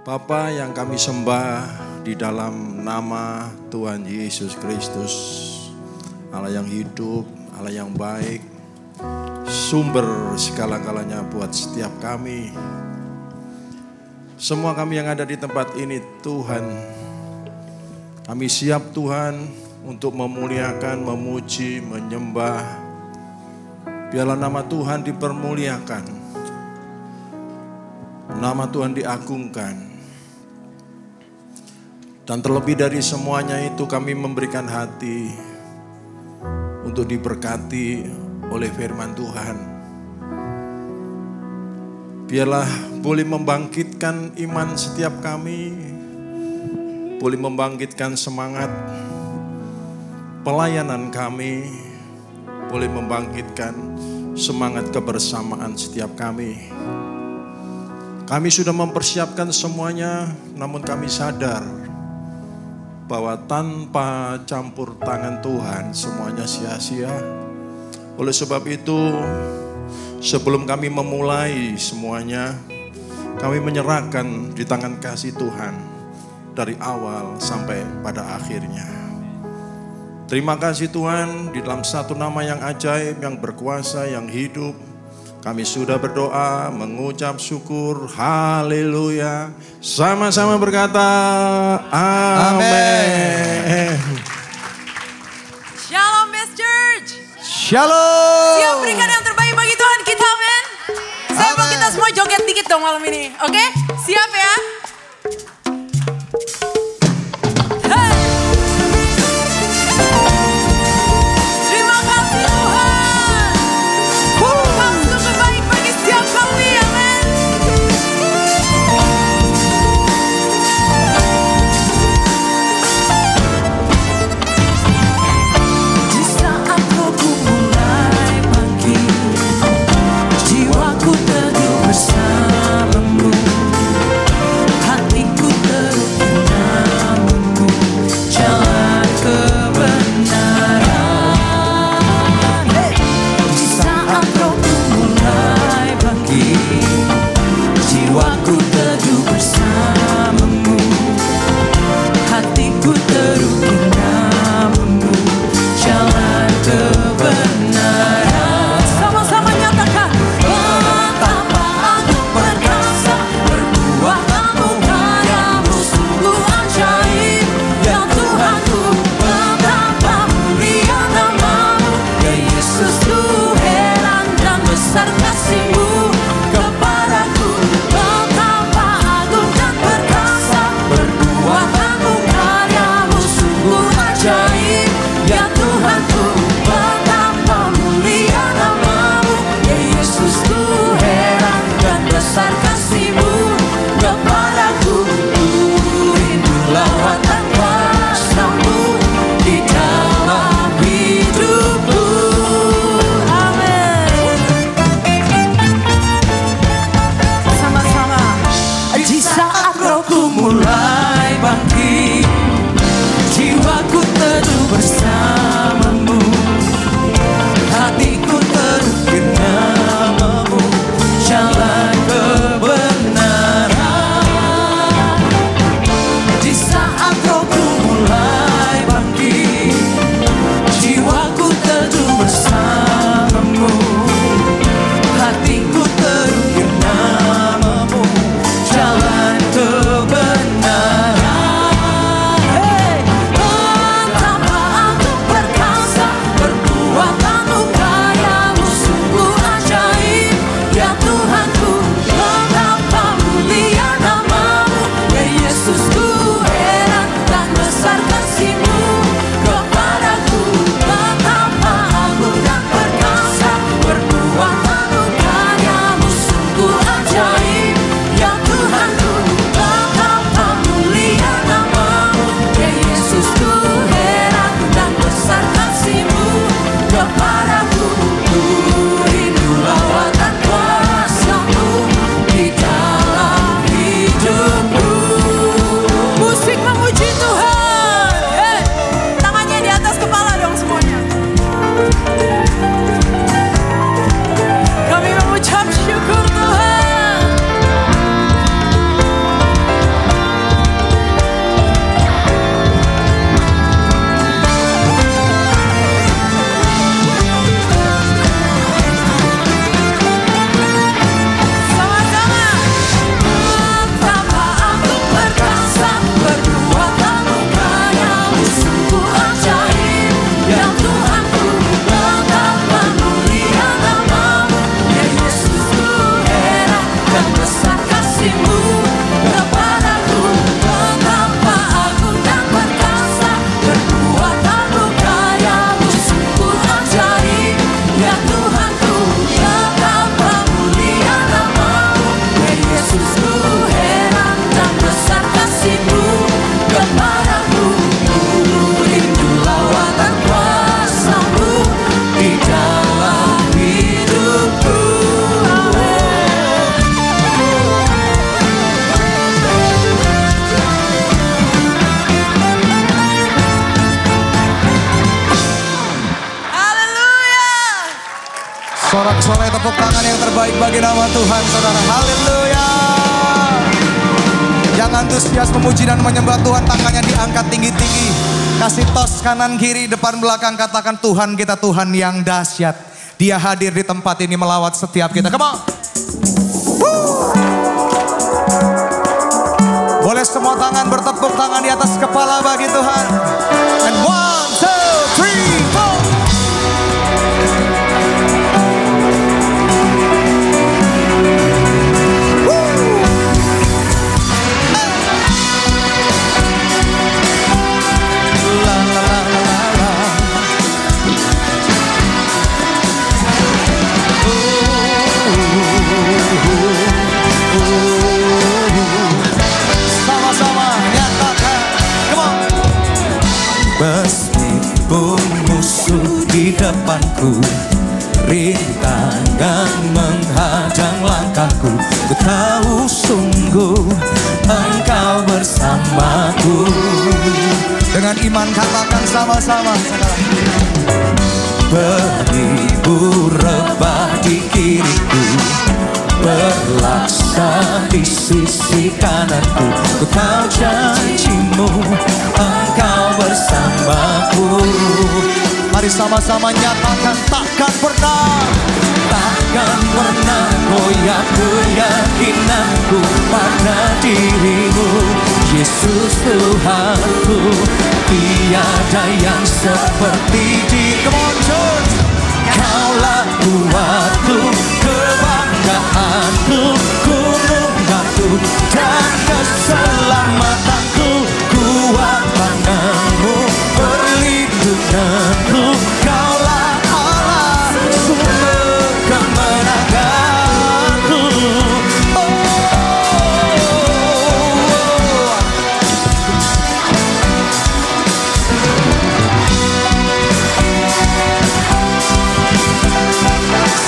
Bapa yang kami sembah di dalam nama Tuhan Yesus Kristus, Allah yang hidup, Allah yang baik, sumber segala-galanya buat setiap kami. Semua kami yang ada di tempat ini Tuhan, kami siap Tuhan untuk memuliakan, memuji, menyembah. Biarlah nama Tuhan dipermuliakan, nama Tuhan diagungkan. Dan terlebih dari semuanya itu kami memberikan hati untuk diberkati oleh firman Tuhan. Biarlah boleh membangkitkan iman setiap kami, boleh membangkitkan semangat pelayanan kami, boleh membangkitkan semangat kebersamaan setiap kami. Kami sudah mempersiapkan semuanya, namun kami sadar bahwa tanpa campur tangan Tuhan semuanya sia-sia. Oleh sebab itu, sebelum kami memulai semuanya, kami menyerahkan di tangan kasih Tuhan dari awal sampai pada akhirnya. Terima kasih Tuhan, di dalam satu nama yang ajaib, yang berkuasa, yang hidup, kami sudah berdoa, mengucap syukur, haleluya. Sama-sama berkata, amin. Shalom Best Church. Shalom. Siap berikan yang terbaik bagi Tuhan kita, amin. Saya mau kita semua joget dikit dong malam ini, oke? Siap ya? Jiwaku teduh bersamamu. Sorak-sorai tepuk tangan yang terbaik bagi nama Tuhan, saudara. Haleluya. Yang antusias memuji dan menyembah Tuhan, tangannya diangkat tinggi-tinggi. Kasih tos kanan kiri depan belakang, katakan Tuhan kita Tuhan yang dahsyat. Dia hadir di tempat ini melawat setiap kita. Come on. Boleh semua tangan bertepuk tangan di atas kepala bagi Tuhan. And 1, 2, 3, 4. Meskipun musuh di depanku, rintangan menghadang langkahku, ku tahu sungguh Engkau bersamaku. Dengan iman katakan sama-sama, saudara. Beribu rebah di kiriku, berlaksa di sisi kananku, ku tahu janjimu Engkau bersamaku. Mari sama-sama nyatakan takkan pernah goyah keyakinanku pada dirimu, Yesus Tuhanku. Tiada yang seperti dirimu. Kaulah kuatku, kebanggaanku, gunung batu dan keselamatanku. Kuat tanganmu, perlindunganku. Kaulah Allah, sumber kemenanganku.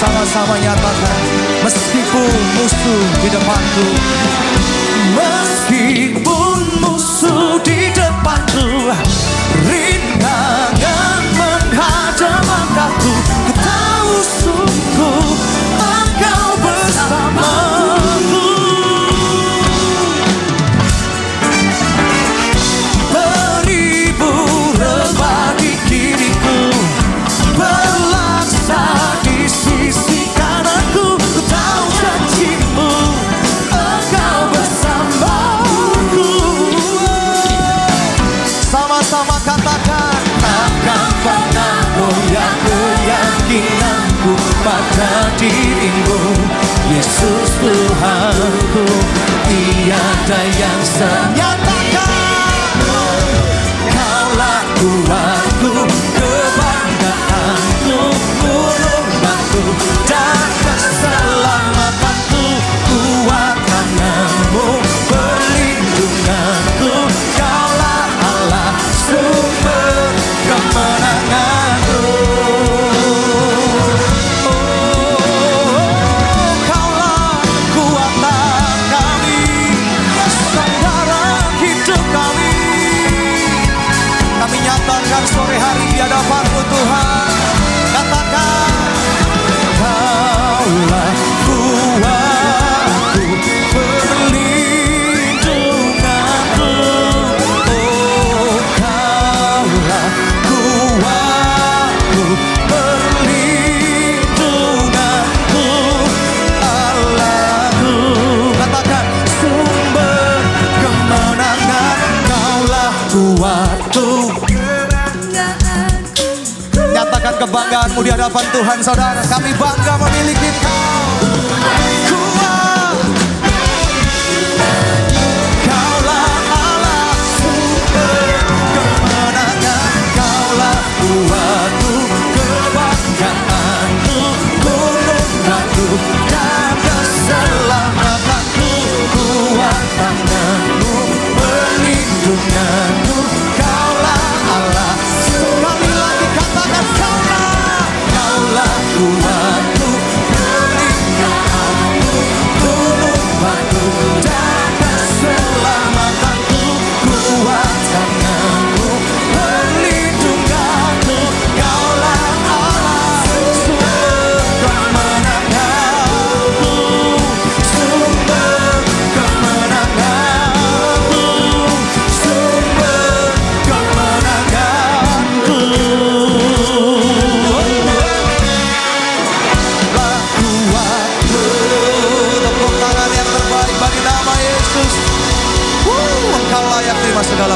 Sama-sama nyatakan, meskipun musuh di depanku, meskipun musuh di depanku, rintangan menghadang langkahku, ku tahu sungguh Engkau bersamaku. Beribu rebah di kiriku, berlaksa di sisi kananku, ku tahu janjimu Engkau bersamaku. sama-sama katakan, Takkan pernah goyah keyakinanku pada dirimu, Yesus Tuhanku. Tiada yang senyatakan. Kaulah kuatku, kebanggaanku, gunung batu dan keselamatanku. Kuat tanganmu, perlindunganku. Kaulah Allah, sumber kemenanganku. Kaulah kekuatan kami, saudara hidup kami. Kami nyatakan sore hari di hadapan-Mu Tuhan. Katakan, Kaulah kuatku, perlindunganku. Oh, Kaulah kuatku, perlindunganku. Allahku, katakan, sumber kemenangan. Kaulah kuatku. nyatakan kebanggaan-Mu di hadapan Tuhan, saudara. Kami bangga memiliki Kau. Kuat. Kaulah Allah, sumber kemenangan. Kaulah kuatku, kebanggaanku, gunung batu dan keselamatanku. Kuat tanganmu, perlindunganku. Kaulah Allah. Sekali lagi katakan, Kaulah. Kaulah kuatku,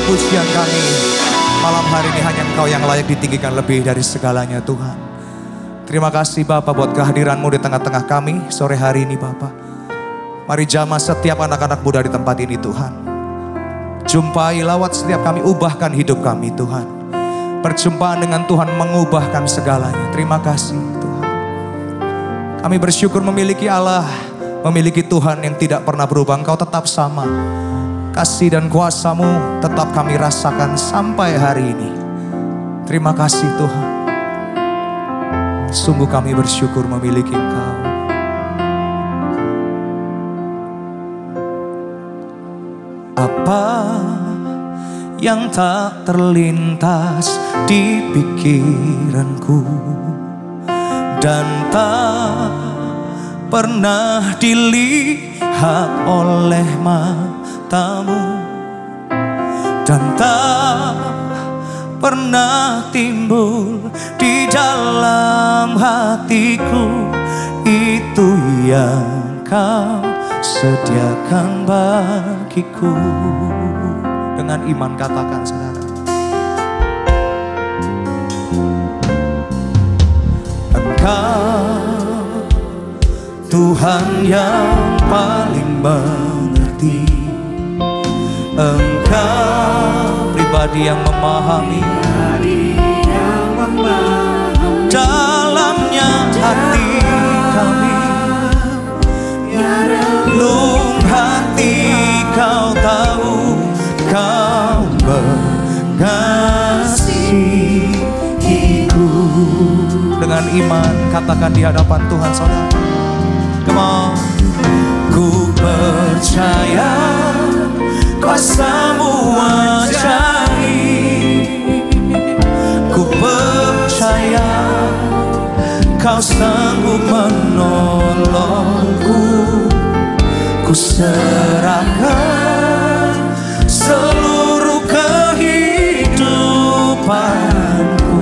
pujian kami. Malam hari ini hanya Engkau yang layak ditinggikan lebih dari segalanya Tuhan. Terima kasih Bapa buat kehadiran-Mu di tengah-tengah kami sore hari ini Bapa. Mari jamah setiap anak-anak muda di tempat ini Tuhan. Jumpai lawat setiap kami, ubahkan hidup kami Tuhan. Perjumpaan dengan Tuhan mengubahkan segalanya. Terima kasih Tuhan. Kami bersyukur memiliki Allah, memiliki Tuhan yang tidak pernah berubah. Engkau tetap sama. Kasih dan kuasa-Mu tetap kami rasakan sampai hari ini. Terima kasih Tuhan. Sungguh kami bersyukur memiliki Engkau. Apa yang tak terlintas di pikiranku dan tak pernah dilihat oleh matamu dan tak pernah timbul di dalam hatiku, itu yang Kau sediakan bagiku. Dengan iman katakan saudara. Engkau Tuhan yang paling mengerti. Engkau pribadi yang memahami dalamnya hati kami. Relung hati Kau tahu, Kau mengasihiku. Dengan iman katakan di hadapan Tuhan saudara. Come on. Ku percaya kuasa-Mu ajaib. Ku percaya Kau sanggup menolongku. Ku serahkan seluruh kehidupanku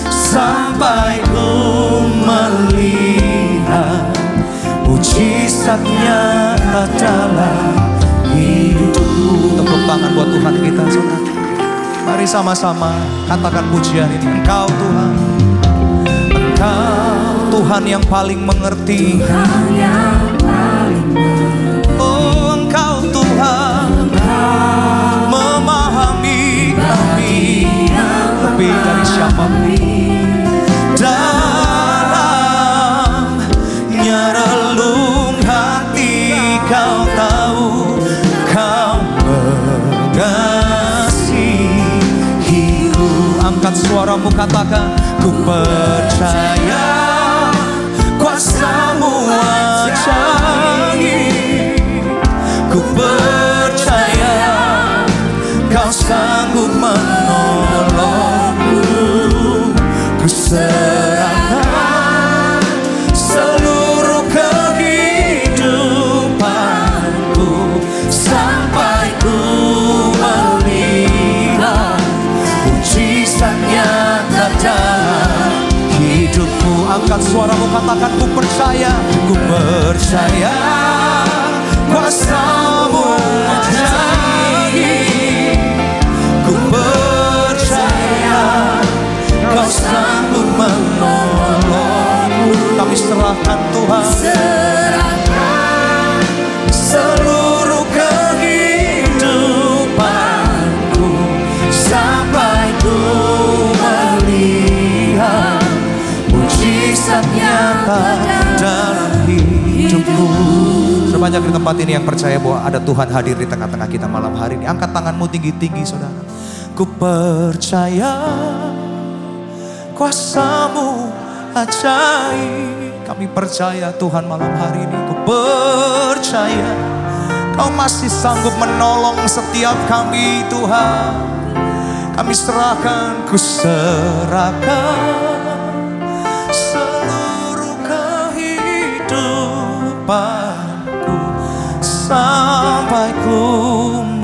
sampai ku melihat mujizat nyata dalam hidupku. Tepuk tangan buat Tuhan kita saudara. Mari sama-sama katakan pujian ini. Engkau Tuhan, Engkau Tuhan yang paling mengerti. Oh Engkau Tuhan memahami kami lebih dari siapapun. Dalamnya relung hati Kau tahu, Kau mengasihiku. Angkat suaramu katakan, ku percaya kuasa-Mu ajaib. Ku percaya Kau sanggup menolongku. Ku serahkan seluruh kehidupanku sampai ku melihat mujizat nyata dalam hidupku. Angkat suaramu katakan, ku percaya kuasa-Mu ajaib. Ku percaya Kau sanggup menolongku. Kami serahkan Tuhan, serahkan seluruh kehidupanku sampai ku melihat mujizat nyata dalam hidupku. Sebanyak di tempat ini yang percaya bahwa ada Tuhan hadir di tengah-tengah kita malam hari ini. Angkat tanganmu tinggi-tinggi saudara. Ku percaya kuasa-Mu ajaib. Kami percaya Tuhan malam hari ini. Ku percaya Kau masih sanggup menolong setiap kami Tuhan. Kami serahkan, ku serahkan seluruh kehidupanku sampai ku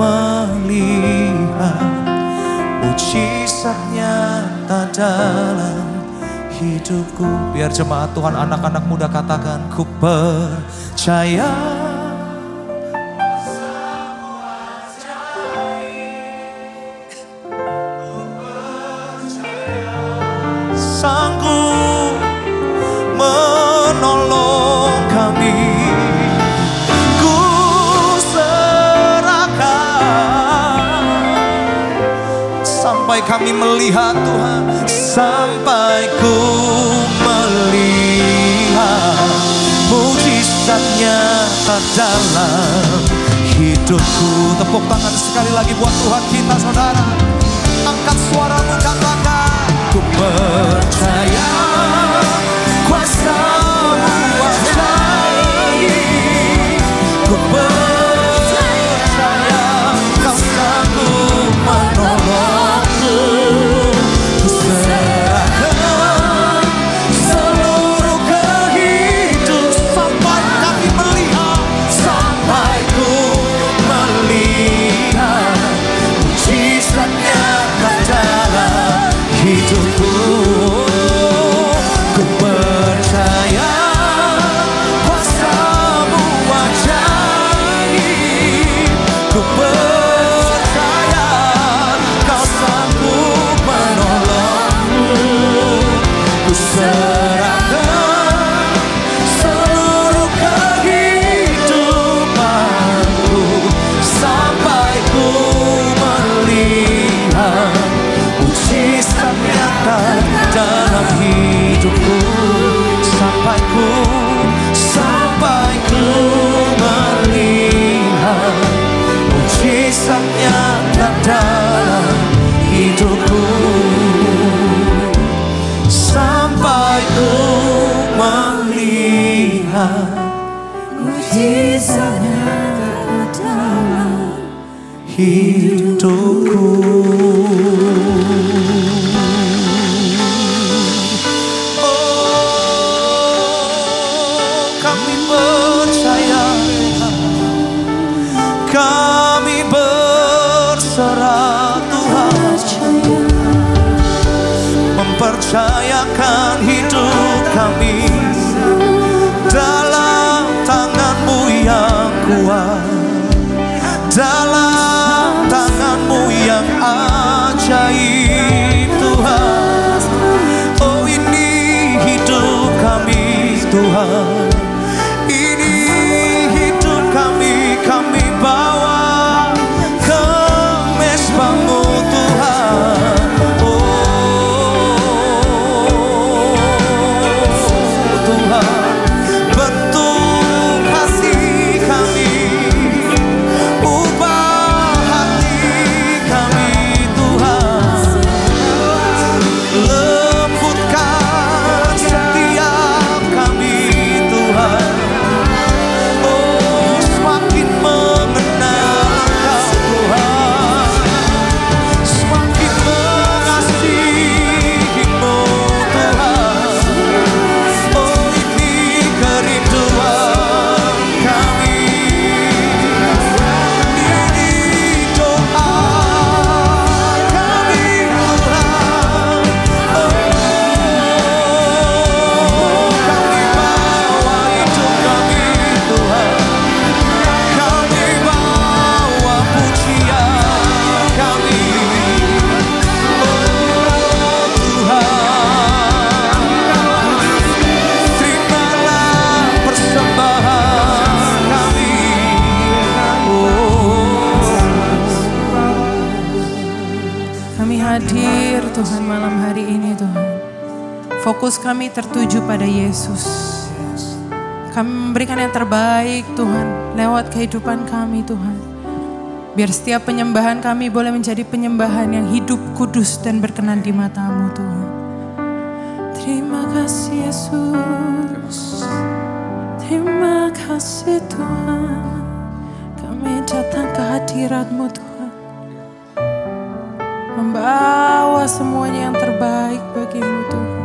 melihat mujizat nyata dalam hidupku. Biar jemaat Tuhan, anak-anak muda katakan, ku percaya. melihat Tuhan, sampai ku melihat mujizat nyata dalam hidupku. Tepuk tangan sekali lagi buat Tuhan kita, saudara. Angkat suaramu, katakan, ku percaya kuasa-Mu ajaib. Ku percaya Kau sanggup menolongku. Ku serahkan seluruh kehidupan sampai kami melihat, sampai ku melihat mujizat nyata dalam hidupku. Ku percaya kuasa-Mu ajaib. Ku percaya Kau sanggup menolongku. Ku serahkan seluruh kehidupanku sampai ku melihat mujizat nyata dalam hidupku. Sampai ku melihat mujizat nyata dalam hidupku. Sampai ku melihat mujizat nyata dalam hidupku. Kami berserah Tuhan, mempercayakan hidup kami dalam tangan-Mu yang kuat, dalam tangan-Mu yang ajaib Tuhan. Oh, ini hidup kami Tuhan, ini hidup kami, kami bawa ke mesbah-Mu Tuhan. Oh Tuhan, bentuk hati kami, ubah hati kami Tuhan, lembutkan setiap kami Tuhan. Oh, semakin mengenal Engkau Tuhan, semakin mengasihi-Mu Tuhan. Oh, ini kerinduan kami, ini doa kami Tuhan. Oh, kami bawa hidup kami Tuhan, kami bawa pujian kami. Oh Tuhan, terimalah persembahan kami. Kami hadir Tuhan malam hari ini Tuhan. Fokus kami tertuju pada Yesus. Kami memberikan yang terbaik Tuhan lewat kehidupan kami Tuhan. Biar setiap penyembahan kami boleh menjadi penyembahan yang hidup, kudus dan berkenan di mata-Mu Tuhan. Terima kasih Yesus. Terima kasih Tuhan. Kami datang ke hadirat-Mu Tuhan, membawa semuanya yang terbaik bagi-Mu Tuhan.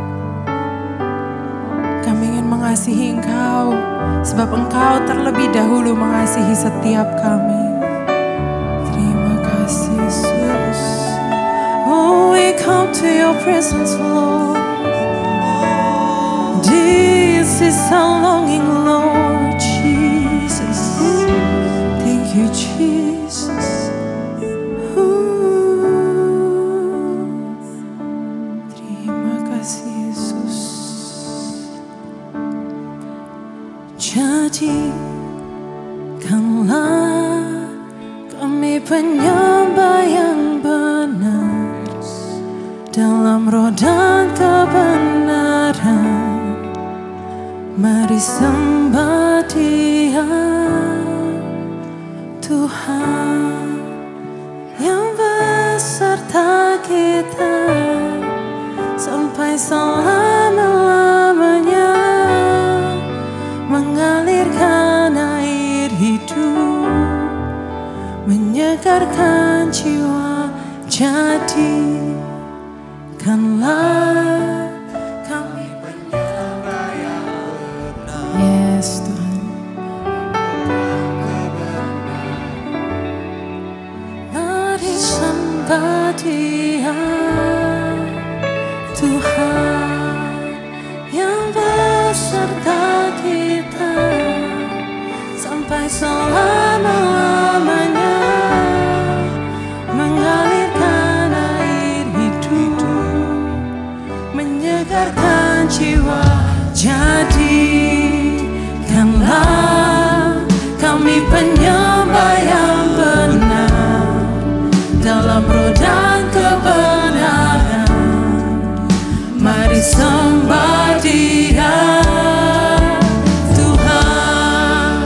Kami ingin mengasihi Engkau, sebab Engkau terlebih dahulu mengasihi setiap kami. Terima kasih Yesus. Oh, we come to your presence Lord. This is our longing Lord Jesus. Thank you Jesus. Terima kasih Yesus. Jadikanlah kami penyembah yang benar dan kebenaran. Mari sembah Dia, Tuhan yang beserta kita sampai selama-lamanya, mengalirkan air hidup, menyegarkan jiwa. Jadikanlah kami penyembah yang benar. Yes, Tuhan. Mari sembah Dia, Tuhan yang beserta kita sampai selama-lamanya, mengalirkan air hidup, menyegarkan jiwa. Jadikanlah kami penyembah yang benar dalam roh dan kebenaran. Mari sembah Dia, Tuhan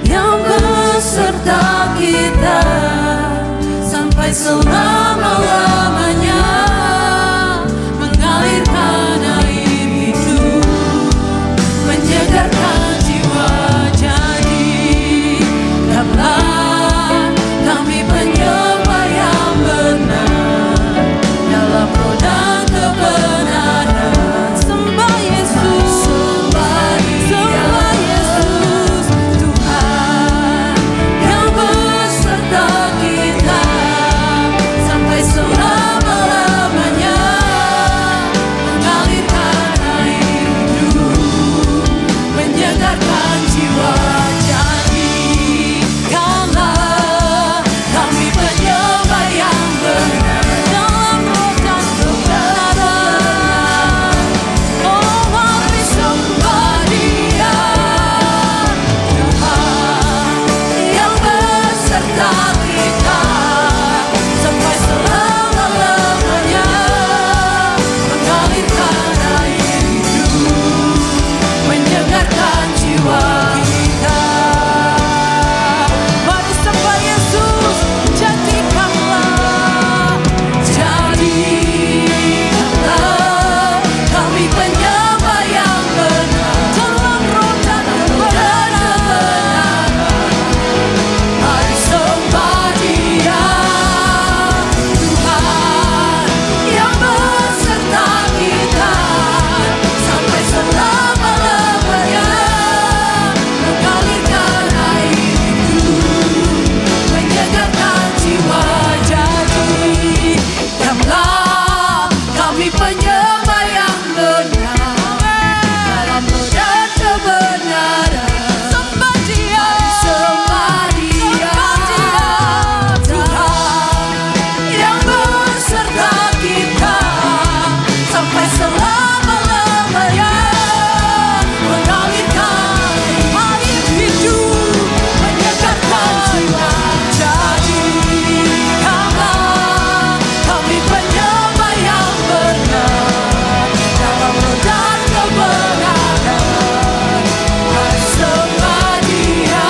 yang beserta kita sampai selama-lamanya, mengalirkan air hidup, menyegarkan jiwa. Jadikanlah kami penyembah yang benar dalam roh dan kebenaran. Sembah Yesus, sembah Yesus, Tuhan yang beserta kita sampai selama-lamanya, mengalirkan air hidup, menyegarkan jiwa. Jadikanlah kami penyembah yang benar dalam roh dan kebenaran. Oh, mari sembah Dia, Tuhan yang beserta kita sampai selama-lamanya, mengalirkan air hidup, menyegarkan jiwa kita. Mari sembah Yesus. Jadikanlah kami penyembah yang benar dalam roh dan kebenaran. Mari sembah Dia, Tuhan yang beserta kita sampai selama-lamanya, mengalirkan air hidup, menyegarkan jiwa. Jadikanlah kami penyembah yang benar dalam roh dan kebenaran. Sembah Dia, Tuhan yang beserta kita sampai selama-lamanya, mengalirkan air hidup, menyegarkan jiwa. Jadikanlah kami penyembah yang benar dalam roh dan kebenaran. Mari sembah Dia,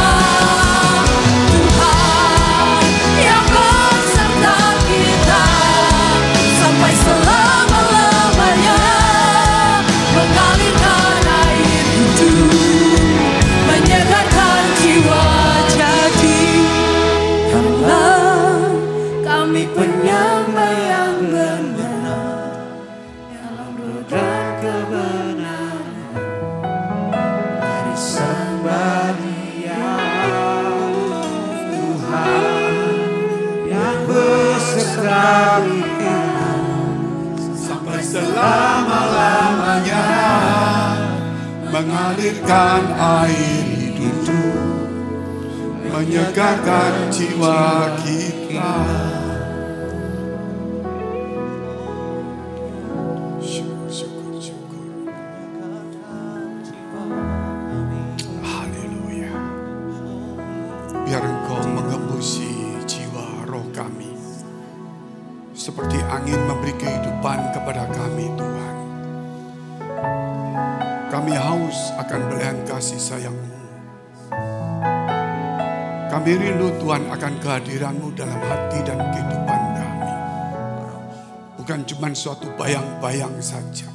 Tuhan yang beserta kita sampai selama-lamanya, mengalirkan air hidup, menyegarkan jiwa. Jadikanlah kami penyembah yang benar dalam roh dan kebenaran. Mari sembah Dia, Tuhan yang beserta kita sampai selama-lamanya, mengalirkan air hidup, menyegarkan jiwa kita. Syukur. Haleluya. Biar Engkau mengembusi jiwa roh kami, seperti angin memberi kehidupan kepada kami, Tuhan. Kami haus akan belahan kasih sayang-Mu. Kami rindu Tuhan akan kehadiran-Mu dalam hati dan kehidupan kami. Bukan cuma suatu bayang-bayang saja.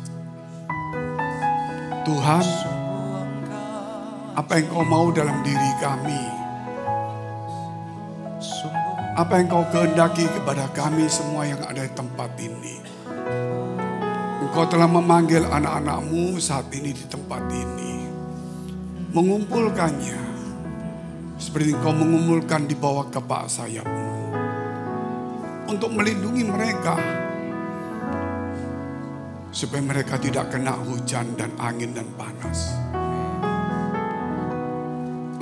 Tuhan, apa yang Kau mau dalam diri kami, apa yang Kau kehendaki kepada kami semua yang ada di tempat ini. Engkau telah memanggil anak-anak-Mu saat ini di tempat ini, mengumpulkannya seperti Engkau mengumpulkan di bawah kepak sayap-Mu, untuk melindungi mereka supaya mereka tidak kena hujan dan angin dan panas.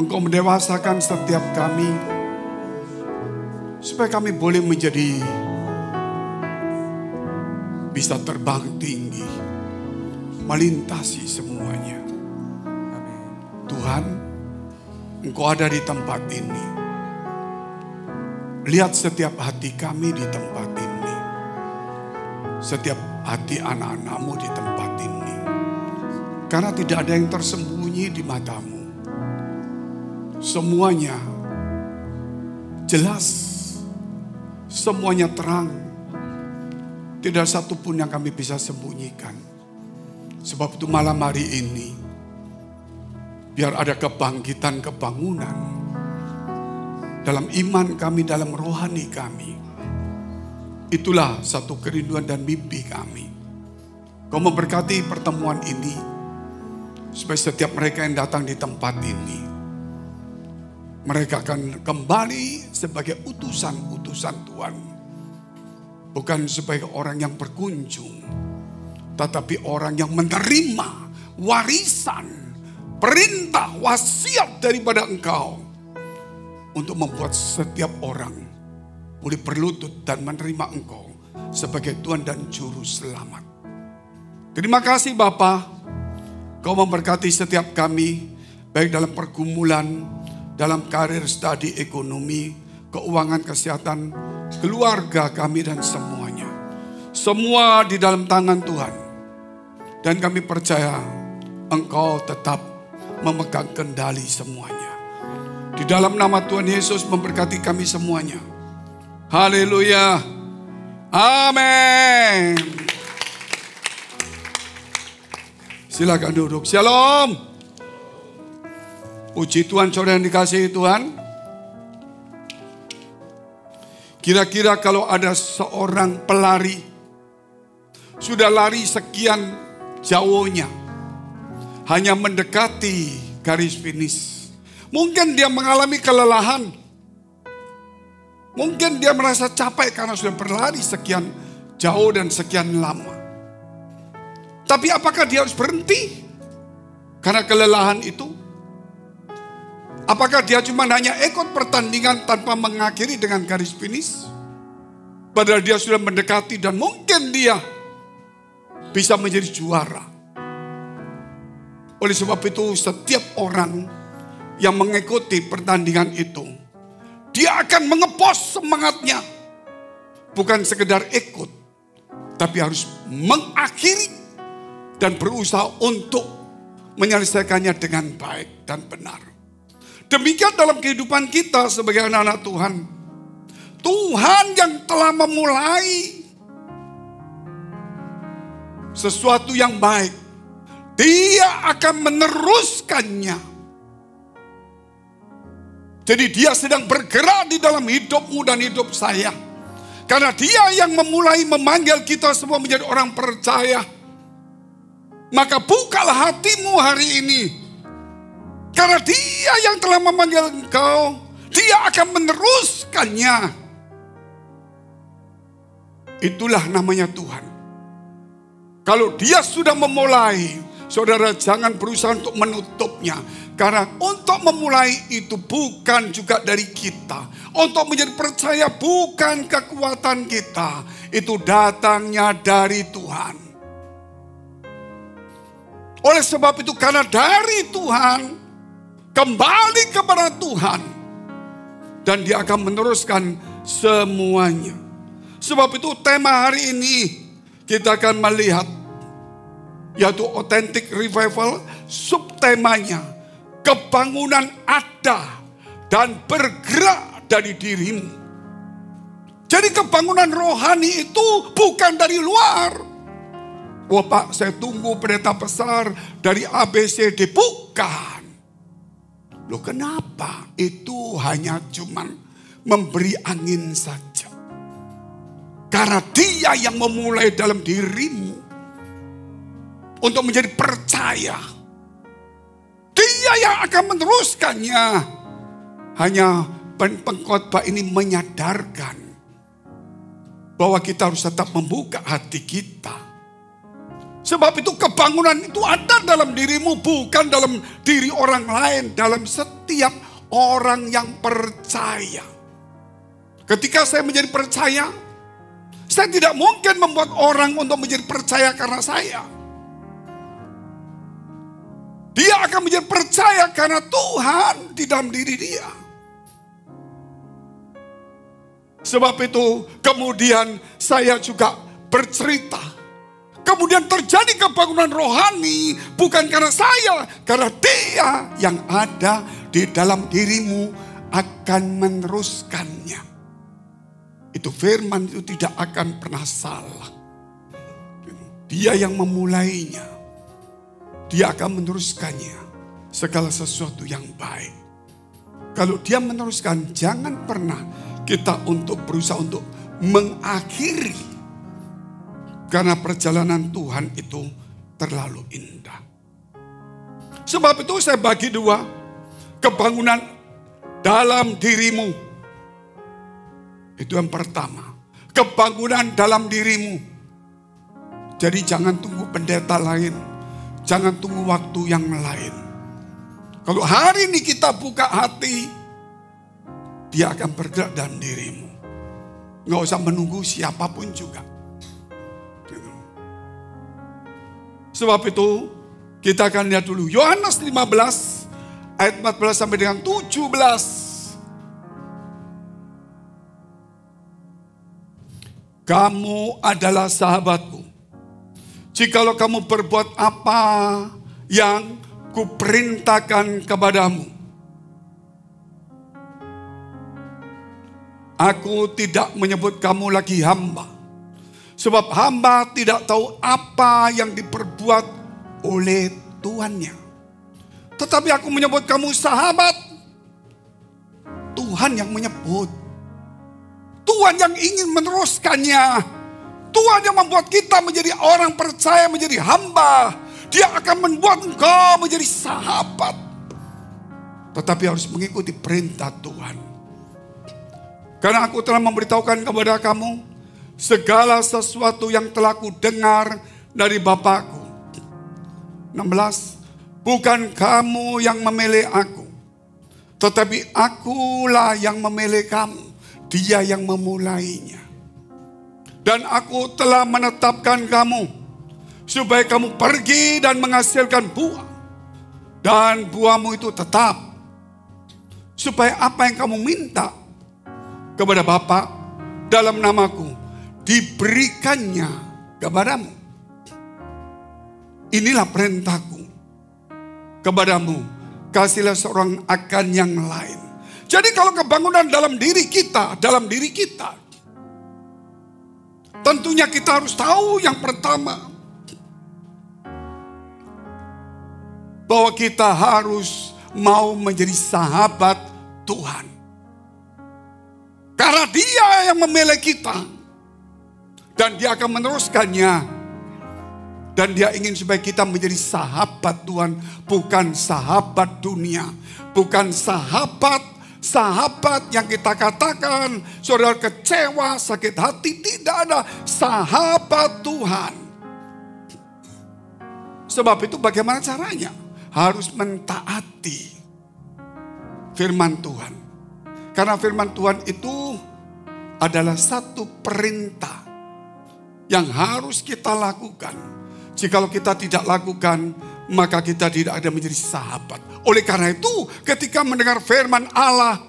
Engkau mendewasakan setiap kami supaya kami boleh menjadi bisa terbang tinggi, melintasi semuanya. Tuhan, Engkau ada di tempat ini. Lihat setiap hati kami di tempat ini. Setiap hati anak-anak-Mu di tempat ini. Karena tidak ada yang tersembunyi di mata-Mu. Semuanya jelas. Semuanya terang. Tidak satu pun yang kami bisa sembunyikan. Sebab itu malam hari ini, biar ada kebangkitan kebangunan dalam iman kami, dalam rohani kami. Itulah satu kerinduan dan mimpi kami. Kau memberkati pertemuan ini, supaya setiap mereka yang datang di tempat ini, mereka akan kembali sebagai utusan-utusan Tuhan. Bukan sebagai orang yang berkunjung, tetapi orang yang menerima warisan, perintah, wasiat daripada Engkau, untuk membuat setiap orang boleh berlutut dan menerima Engkau sebagai Tuhan dan Juru Selamat. Terima kasih Bapa, Kau memberkati setiap kami, baik dalam pergumulan, dalam karir, studi, ekonomi, keuangan, kesehatan, keluarga kami dan semuanya. Semua di dalam tangan Tuhan. Dan kami percaya Engkau tetap memegang kendali semuanya. Di dalam nama Tuhan Yesus memberkati kami semuanya. Haleluya. Amin. Silakan duduk. Shalom. Puji Tuhan, saudara yang dikasihi Tuhan. Kira-kira kalau ada seorang pelari, sudah lari sekian jauhnya, hanya mendekati garis finish. Mungkin dia mengalami kelelahan. Mungkin dia merasa capek karena sudah berlari sekian jauh dan sekian lama. Tapi apakah dia harus berhenti karena kelelahan itu? Apakah dia cuma hanya ikut pertandingan tanpa mengakhiri dengan garis finish? Padahal dia sudah mendekati dan mungkin dia bisa menjadi juara. Oleh sebab itu setiap orang yang mengikuti pertandingan itu, dia akan mengepos semangatnya. Bukan sekedar ikut, tapi harus mengakhiri dan berusaha untuk menyelesaikannya dengan baik dan benar. Demikian dalam kehidupan kita sebagai anak-anak Tuhan. Tuhan yang telah memulai sesuatu yang baik, Dia akan meneruskannya. Jadi Dia sedang bergerak di dalam hidupmu dan hidup saya. Karena Dia yang memulai memanggil kita semua menjadi orang percaya. Maka bukalah hatimu hari ini. Karena Dia yang telah memanggil engkau, Dia akan meneruskannya. Itulah namanya Tuhan. Kalau Dia sudah memulai, saudara jangan berusaha untuk menutupnya. Karena untuk memulai itu bukan juga dari kita. Untuk menjadi percaya bukan kekuatan kita. Itu datangnya dari Tuhan. Oleh sebab itu karena dari Tuhan, kembali kepada Tuhan. Dan Dia akan meneruskan semuanya. Sebab itu tema hari ini kita akan melihat yaitu Authentic Revival, subtemanya kebangunan ada dan bergerak dari dirimu. Jadi kebangunan rohani itu bukan dari luar. Wah Pak, saya tunggu pendeta besar dari ABCD. Bukan. Loh kenapa? Itu hanya cuman memberi angin saja. Karena dia yang memulai dalam dirimu untuk menjadi percaya. Dia yang akan meneruskannya. Hanya pengkhotbah ini menyadarkan bahwa kita harus tetap membuka hati kita. Sebab itu kebangunan itu ada dalam dirimu, bukan dalam diri orang lain. Dalam setiap orang yang percaya. Ketika saya menjadi percaya, saya tidak mungkin membuat orang untuk menjadi percaya karena saya. Dia akan menjadi percaya karena Tuhan di dalam diri dia. Sebab itu kemudian saya juga bercerita. Kemudian terjadi kebangunan rohani bukan karena saya. Karena dia yang ada di dalam dirimu akan meneruskannya. Itu firman itu tidak akan pernah salah. Dia yang memulainya. Dia akan meneruskannya. Segala sesuatu yang baik. Kalau dia meneruskan, jangan pernah kita untuk berusaha untuk mengakhiri. Karena perjalanan Tuhan itu terlalu indah. Sebab itu saya bagi dua. Kebangunan dalam dirimu. Itu yang pertama. Kebangunan dalam dirimu. Jadi jangan tunggu pendeta lain. Jangan tunggu waktu yang lain. Kalau hari ini kita buka hati, dia akan bergerak dalam dirimu. Nggak usah menunggu siapapun juga. Sebab itu kita akan lihat dulu Yohanes 15 ayat 14 sampai dengan 17. Kamu adalah sahabatku. Jikalau kamu berbuat apa yang kuperintahkan kepadamu. Aku tidak menyebut kamu lagi hamba. Sebab hamba tidak tahu apa yang diperbuat oleh tuannya. Tetapi aku menyebut kamu sahabat. Tuhan yang menyebut. Tuhan yang ingin meneruskannya. Tuhan yang membuat kita menjadi orang percaya, menjadi hamba. Dia akan membuat engkau menjadi sahabat. Tetapi harus mengikuti perintah Tuhan. Karena aku telah memberitahukan kepada kamu segala sesuatu yang telah ku dengar dari Bapakku. 16. Bukan kamu yang memilih aku, tetapi akulah yang memilih kamu. Dia yang memulainya. Dan aku telah menetapkan kamu supaya kamu pergi dan menghasilkan buah. Dan buahmu itu tetap. Supaya apa yang kamu minta kepada Bapa dalam namaku diberikannya kepadamu. Inilah perintahku kepadamu. Kasihlah seorang akan yang lain. Jadi kalau kebangunan dalam diri kita, tentunya kita harus tahu yang pertama. Bahwa kita harus mau menjadi sahabat Tuhan. Karena dia yang memilih kita. Dan dia akan meneruskannya. Dan dia ingin supaya kita menjadi sahabat Tuhan. Bukan sahabat dunia. Bukan sahabat yang kita katakan. Saudara kecewa, sakit hati. Tidak ada sahabat Tuhan. Sebab itu bagaimana caranya? Harus mentaati firman Tuhan. Karena firman Tuhan itu adalah satu perintah yang harus kita lakukan. Jikalau kita tidak lakukan, maka kita tidak ada menjadi sahabat. Oleh karena itu, ketika mendengar firman Allah,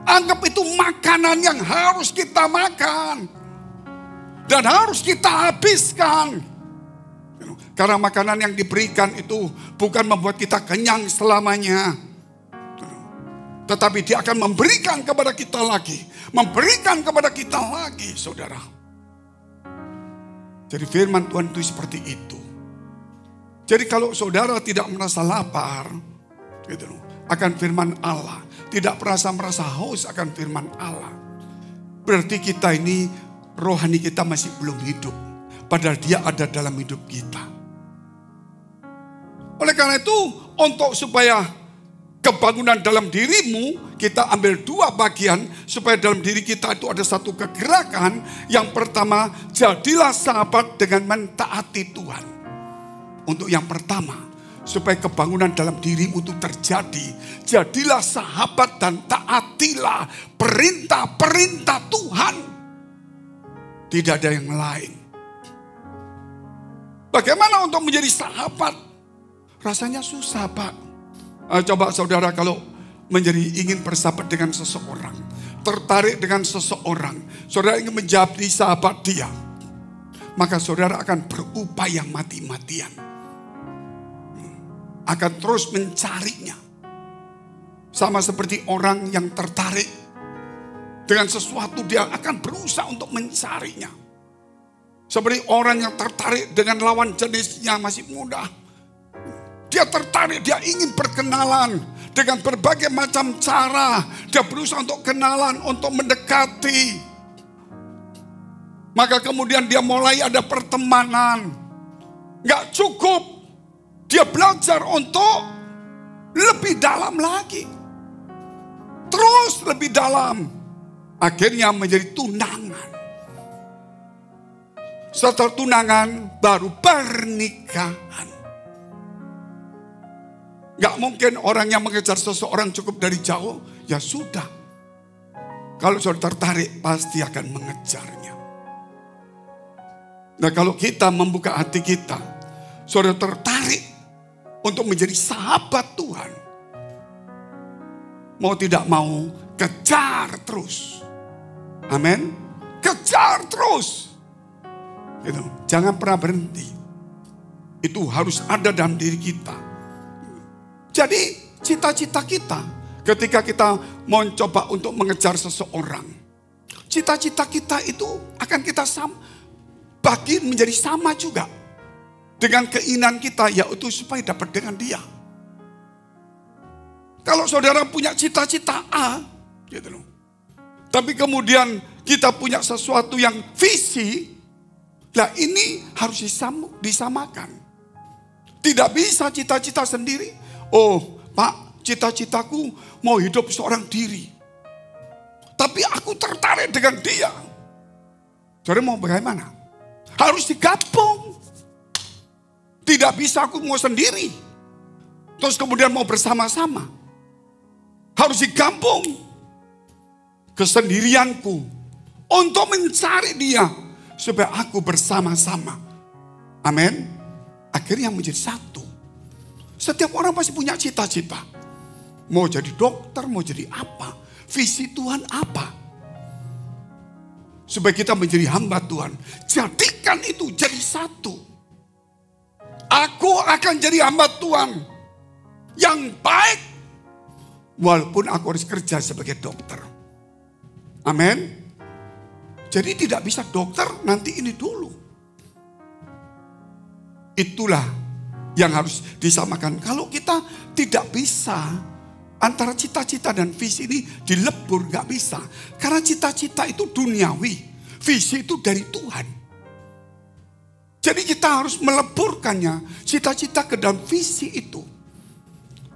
anggap itu makanan yang harus kita makan. Dan harus kita habiskan. Karena makanan yang diberikan itu bukan membuat kita kenyang selamanya. Tetapi dia akan memberikan kepada kita lagi. Memberikan kepada kita lagi, saudara. Jadi firman Tuhan itu seperti itu. Jadi kalau saudara tidak merasa lapar, gitu, akan firman Allah. Tidak merasa haus akan firman Allah. Berarti kita ini, rohani kita masih belum hidup. Padahal dia ada dalam hidup kita. Oleh karena itu, untuk supaya kebangunan dalam dirimu, kita ambil dua bagian supaya dalam diri kita itu ada satu kegerakan. Yang pertama, jadilah sahabat dengan mentaati Tuhan. Untuk yang pertama, supaya kebangunan dalam dirimu itu terjadi, jadilah sahabat dan taatilah perintah-perintah Tuhan. Tidak ada yang lain. Bagaimana untuk menjadi sahabat? Rasanya susah, Pak. Coba saudara kalau ingin bersahabat dengan seseorang, tertarik dengan seseorang, saudara ingin menjadi sahabat dia, maka saudara akan berupaya mati-matian. Akan terus mencarinya. Sama seperti orang yang tertarik dengan sesuatu, dia akan berusaha untuk mencarinya. Seperti orang yang tertarik dengan lawan jenisnya masih muda. Dia tertarik, dia ingin berkenalan dengan berbagai macam cara. Dia berusaha untuk kenalan, untuk mendekati. Maka kemudian dia mulai ada pertemanan. Gak cukup. Dia belajar untuk lebih dalam lagi. Terus lebih dalam. Akhirnya menjadi tunangan. Setelah tunangan baru pernikahan. Gak mungkin orang yang mengejar seseorang cukup dari jauh, ya sudah. Kalau sudah tertarik, pasti akan mengejarnya. Nah kalau kita membuka hati kita, sudah tertarik untuk menjadi sahabat Tuhan. Mau tidak mau, kejar terus. Amin. Kejar terus. Gitu. Jangan pernah berhenti. Itu harus ada dalam diri kita. Jadi cita-cita kita ketika kita mau coba untuk mengejar seseorang. Cita-cita kita itu akan kita bagi menjadi sama juga. Dengan keinginan kita yaitu supaya dapat dengan dia. Kalau saudara punya cita-cita A, gitu loh. Tapi kemudian kita punya sesuatu yang visi, lah ini harus disamakan. Tidak bisa cita-cita sendiri. Oh Pak, cita-citaku mau hidup seorang diri. Tapi aku tertarik dengan dia. Saudara mau bagaimana? Harus digabung. Tidak bisa aku mau sendiri. Terus kemudian mau bersama-sama. Harus digabung. Kesendirianku untuk mencari dia. Supaya aku bersama-sama. Amin. Akhirnya menjadi satu. Setiap orang pasti punya cita-cita. Mau jadi dokter, mau jadi apa. Visi Tuhan apa. Supaya kita menjadi hamba Tuhan. Jadikan itu jadi satu. Aku akan jadi hamba Tuhan. Yang baik. Walaupun aku harus kerja sebagai dokter. Amin. Jadi tidak bisa dokter nanti ini dulu. Itulah yang harus disamakan. Kalau kita tidak bisa antara cita-cita dan visi ini dilebur, gak bisa. Karena cita-cita itu duniawi, visi itu dari Tuhan. Jadi kita harus meleburkannya, cita-cita ke dalam visi itu.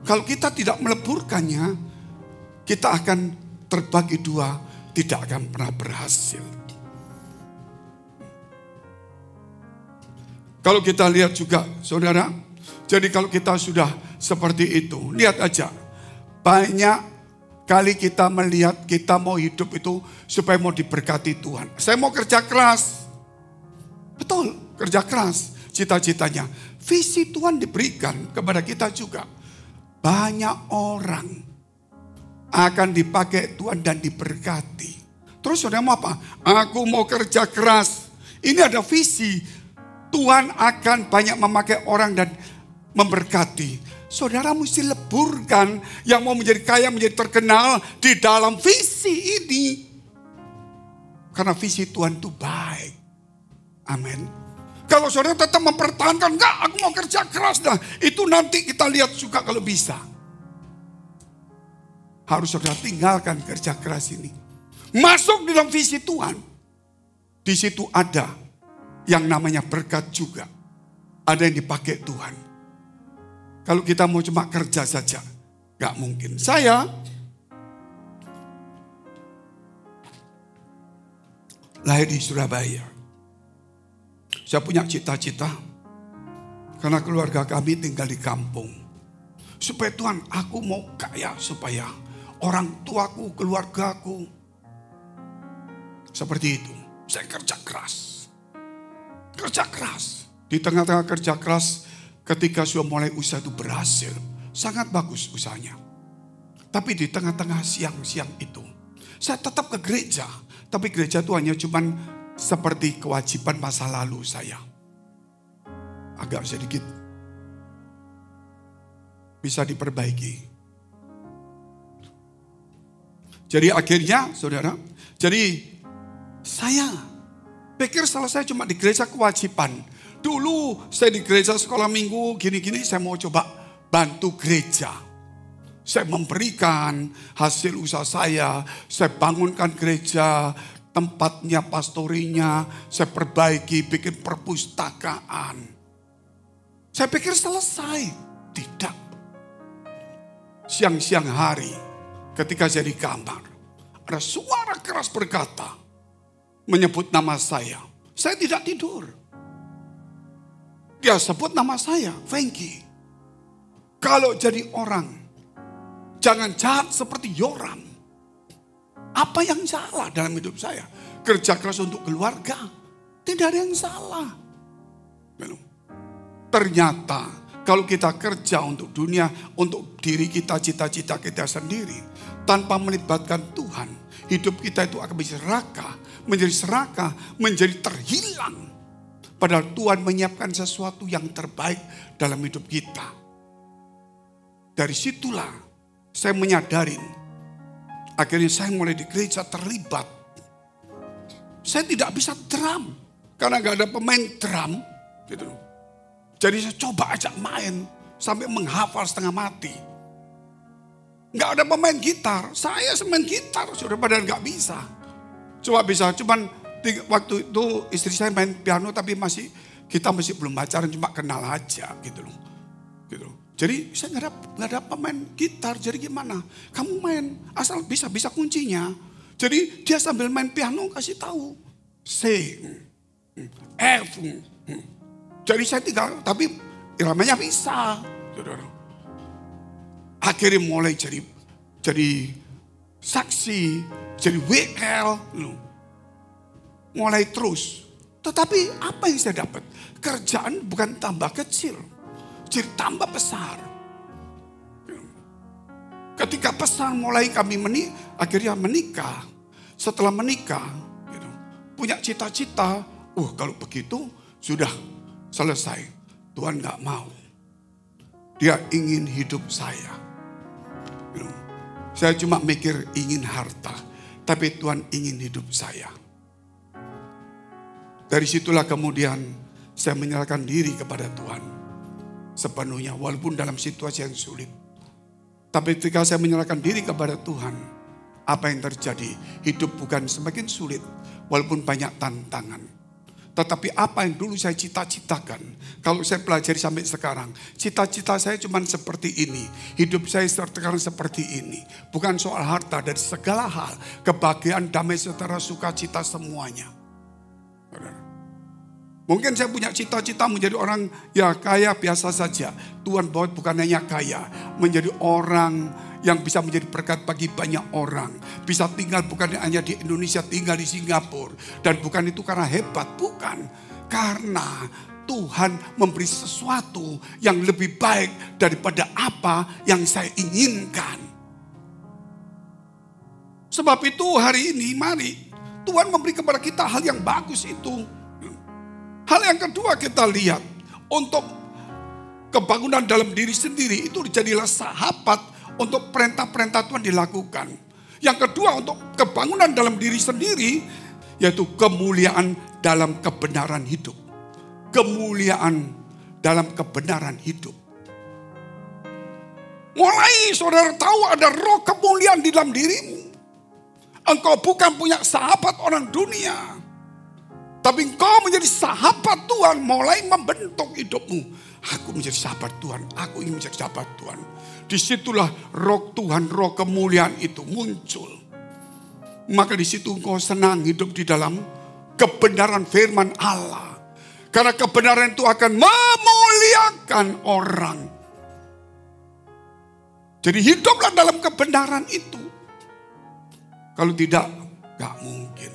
Kalau kita tidak meleburkannya, kita akan terbagi dua, tidak akan pernah berhasil. Kalau kita lihat juga, saudara, jadi kalau kita sudah seperti itu, lihat aja. Banyak kali kita melihat kita mau hidup itu supaya mau diberkati Tuhan. Saya mau kerja keras. Betul, kerja keras cita-citanya. Visi Tuhan diberikan kepada kita juga. Banyak orang akan dipakai Tuhan dan diberkati. Terus saudara mau apa? Aku mau kerja keras. Ini ada visi. Tuhan akan banyak memakai orang dan memberkati. Saudara mesti leburkan yang mau menjadi kaya, menjadi terkenal di dalam visi ini. Karena visi Tuhan itu baik. Amin. Kalau saudara tetap mempertahankan, enggak aku mau kerja keras. Nah itu nanti kita lihat juga kalau bisa. Harus saudara tinggalkan kerja keras ini. Masuk di dalam visi Tuhan. Di situ ada yang namanya berkat juga. Ada yang dipakai Tuhan. Kalau kita mau cuma kerja saja, gak mungkin. Saya lahir di Surabaya. Saya punya cita-cita. Karena keluarga kami tinggal di kampung. Supaya Tuhan, aku mau kaya. Supaya orang tuaku, keluargaku. Seperti itu. Saya kerja keras. Kerja keras. Di tengah-tengah kerja keras, ketika sudah mulai usaha itu berhasil. Sangat bagus usahanya. Tapi di tengah-tengah siang-siang itu, saya tetap ke gereja. Tapi gereja itu hanya cuman seperti kewajiban masa lalu saya. Agak sedikit bisa diperbaiki. Jadi akhirnya saudara, jadi saya pikir selesai cuma di gereja kewajiban. Dulu saya di gereja sekolah minggu gini-gini, saya mau coba bantu gereja. Saya memberikan hasil usaha saya bangunkan gereja, tempatnya, pastorinya, saya perbaiki, bikin perpustakaan. Saya pikir selesai. Tidak. Siang-siang hari ketika saya di kamar, ada suara keras berkata, menyebut nama saya. Saya tidak tidur. Dia sebut nama saya, Frankie. Kalau jadi orang, jangan jahat seperti Yoram. Apa yang salah dalam hidup saya? Kerja keras untuk keluarga, tidak ada yang salah. Ternyata kalau kita kerja untuk dunia, untuk diri kita, cita-cita kita sendiri, tanpa melibatkan Tuhan, hidup kita itu akan menjadi serakah, menjadi terhilang. Padahal Tuhan menyiapkan sesuatu yang terbaik dalam hidup kita. Dari situlah saya menyadari. Akhirnya saya mulai di gereja terlibat. Saya tidak bisa drum. Karena gak ada pemain drum. Gitu. Jadi saya coba ajak main. Sampai menghafal setengah mati. Gak ada pemain gitar. Saya main gitar. Sudah padahal gak bisa. Coba bisa. Cuman waktu itu istri saya main piano tapi kita masih belum pacaran, cuma kenal aja gitu loh. Gitu. Jadi saya nggak ada pemain gitar, jadi gimana? Kamu main asal bisa kuncinya. Jadi dia sambil main piano kasih tahu C, F. Jadi saya tinggal, tapi iramanya bisa. Akhirnya mulai jadi saksi, jadi WL. Mulai terus. Tetapi apa yang saya dapat? Kerjaan bukan tambah kecil. Jadi tambah besar. Ketika besar mulai kami akhirnya menikah. Setelah menikah. Punya cita-cita. Kalau begitu sudah selesai. Tuhan gak mau. Dia ingin hidup saya. Saya cuma mikir ingin harta. Tapi Tuhan ingin hidup saya. Dari situlah kemudian saya menyerahkan diri kepada Tuhan sepenuhnya walaupun dalam situasi yang sulit. Tapi ketika saya menyerahkan diri kepada Tuhan, apa yang terjadi? Hidup bukan semakin sulit walaupun banyak tantangan. Tetapi apa yang dulu saya cita-citakan, kalau saya pelajari sampai sekarang, cita-cita saya cuma seperti ini. Hidup saya sekarang seperti ini. Bukan soal harta, dari segala hal, kebahagiaan, damai, sejahtera, sukacita semuanya. Mungkin saya punya cita-cita menjadi orang ya kaya biasa saja. Tuhan bawa bukan hanya kaya, menjadi orang yang bisa menjadi berkat bagi banyak orang. Bisa tinggal bukan hanya di Indonesia, tinggal di Singapura. Dan bukan itu karena hebat, bukan. Karena Tuhan memberi sesuatu yang lebih baik daripada apa yang saya inginkan. Sebab itu hari ini mari Tuhan memberi kepada kita hal yang bagus itu. Hal yang kedua kita lihat, untuk kebangunan dalam diri sendiri itu jadilah sahabat untuk perintah-perintah Tuhan dilakukan. Yang kedua, untuk kebangunan dalam diri sendiri, yaitu kemuliaan dalam kebenaran hidup. Kemuliaan dalam kebenaran hidup. Mulai saudara tahu ada roh kemuliaan di dalam dirimu. Engkau bukan punya sahabat orang dunia, tapi engkau menjadi sahabat Tuhan, mulai membentuk hidupmu. Aku menjadi sahabat Tuhan, aku ingin menjadi sahabat Tuhan. Disitulah roh Tuhan, roh kemuliaan itu muncul. Maka di situ engkau senang hidup di dalam kebenaran firman Allah. Karena kebenaran itu akan memuliakan orang. Jadi hiduplah dalam kebenaran itu. Kalau tidak, gak mungkin.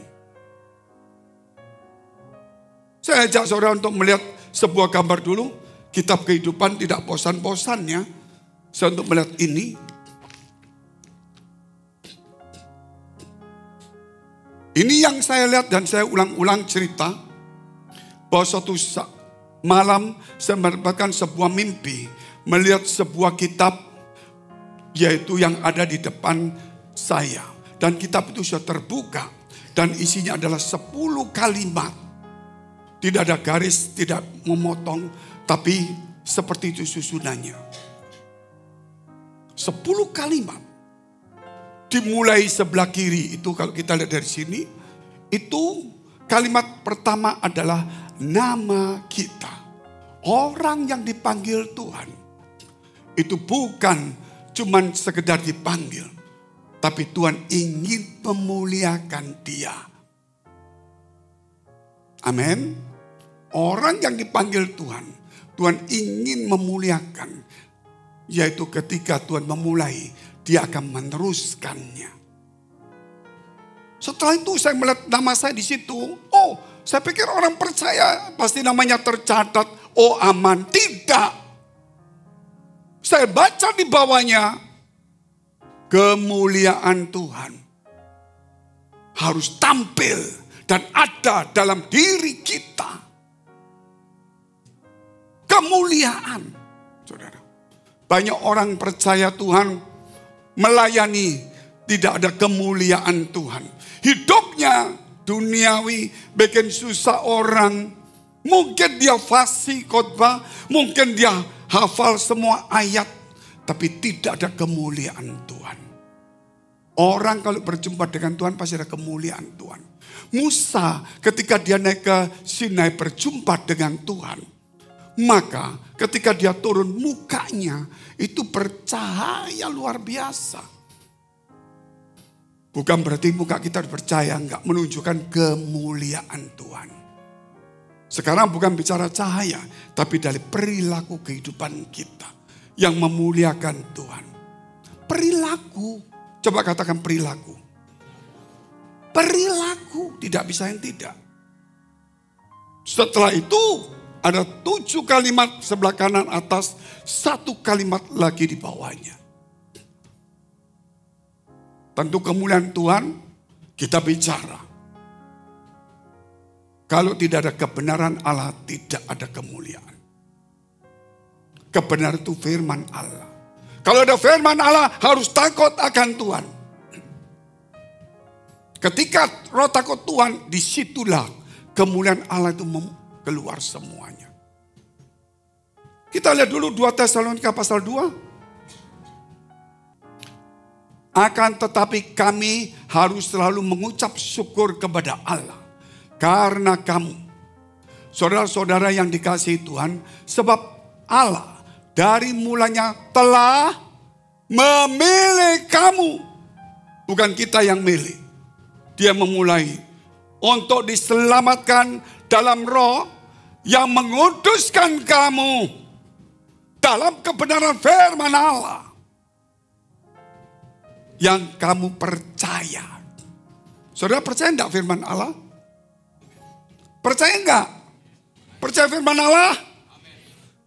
Saya ajak saudara untuk melihat sebuah gambar dulu. Kitab Kehidupan tidak bosan-bosannya. Saya untuk melihat ini. Ini yang saya lihat dan saya ulang-ulang cerita. Bahwa suatu malam saya mendapatkan sebuah mimpi. Melihat sebuah kitab. Yaitu yang ada di depan saya. Dan kitab itu sudah terbuka. Dan isinya adalah 10 kalimat. Tidak ada garis, tidak memotong. Tapi seperti itu susunannya. 10 kalimat. Dimulai sebelah kiri itu kalau kita lihat dari sini. Itu kalimat pertama adalah nama kita. Orang yang dipanggil Tuhan. Itu bukan cuman sekedar dipanggil. Tapi Tuhan ingin memuliakan dia. Amin. Orang yang dipanggil Tuhan. Tuhan ingin memuliakan. Yaitu ketika Tuhan memulai, dia akan meneruskannya. Setelah itu saya melihat nama saya di situ. Oh, saya pikir orang percaya pasti namanya tercatat. Oh, aman. Tidak. Saya baca di bawahnya. Kemuliaan Tuhan harus tampil dan ada dalam diri kita. Kemuliaan, saudara. Banyak orang percaya Tuhan melayani, tidak ada kemuliaan Tuhan. Hidupnya duniawi, bikin susah orang. Mungkin dia fasih khotbah, mungkin dia hafal semua ayat, tapi tidak ada kemuliaan Tuhan. Orang kalau berjumpa dengan Tuhan pasti ada kemuliaan Tuhan. Musa ketika dia naik ke Sinai berjumpa dengan Tuhan. Maka ketika dia turun mukanya itu bercahaya luar biasa. Bukan berarti muka kita bercahaya, enggak, menunjukkan kemuliaan Tuhan. Sekarang bukan bicara cahaya, tapi dari perilaku kehidupan kita yang memuliakan Tuhan. Perilaku, coba katakan perilaku. Perilaku, tidak bisa yang tidak. Setelah itu ada 7 kalimat sebelah kanan atas, 1 kalimat lagi di bawahnya. Tentu kemuliaan Tuhan kita bicara. Kalau tidak ada kebenaran Allah, tidak ada kemuliaan. Kebenaran itu firman Allah. Kalau ada firman Allah, harus takut akan Tuhan. Ketika roh takut Tuhan, disitulah kemuliaan Allah itu keluar semuanya. Kita lihat dulu 2 Tesalonika pasal 2. Akan tetapi kami harus selalu mengucap syukur kepada Allah. Karena kamu, saudara-saudara yang dikasihi Tuhan, sebab Allah dari mulanya telah memilih kamu. Bukan kita yang milih. Dia memulai untuk diselamatkan dalam roh yang menguduskan kamu dalam kebenaran firman Allah yang kamu percaya. Saudara percaya enggak firman Allah? Percaya enggak? Percaya firman Allah?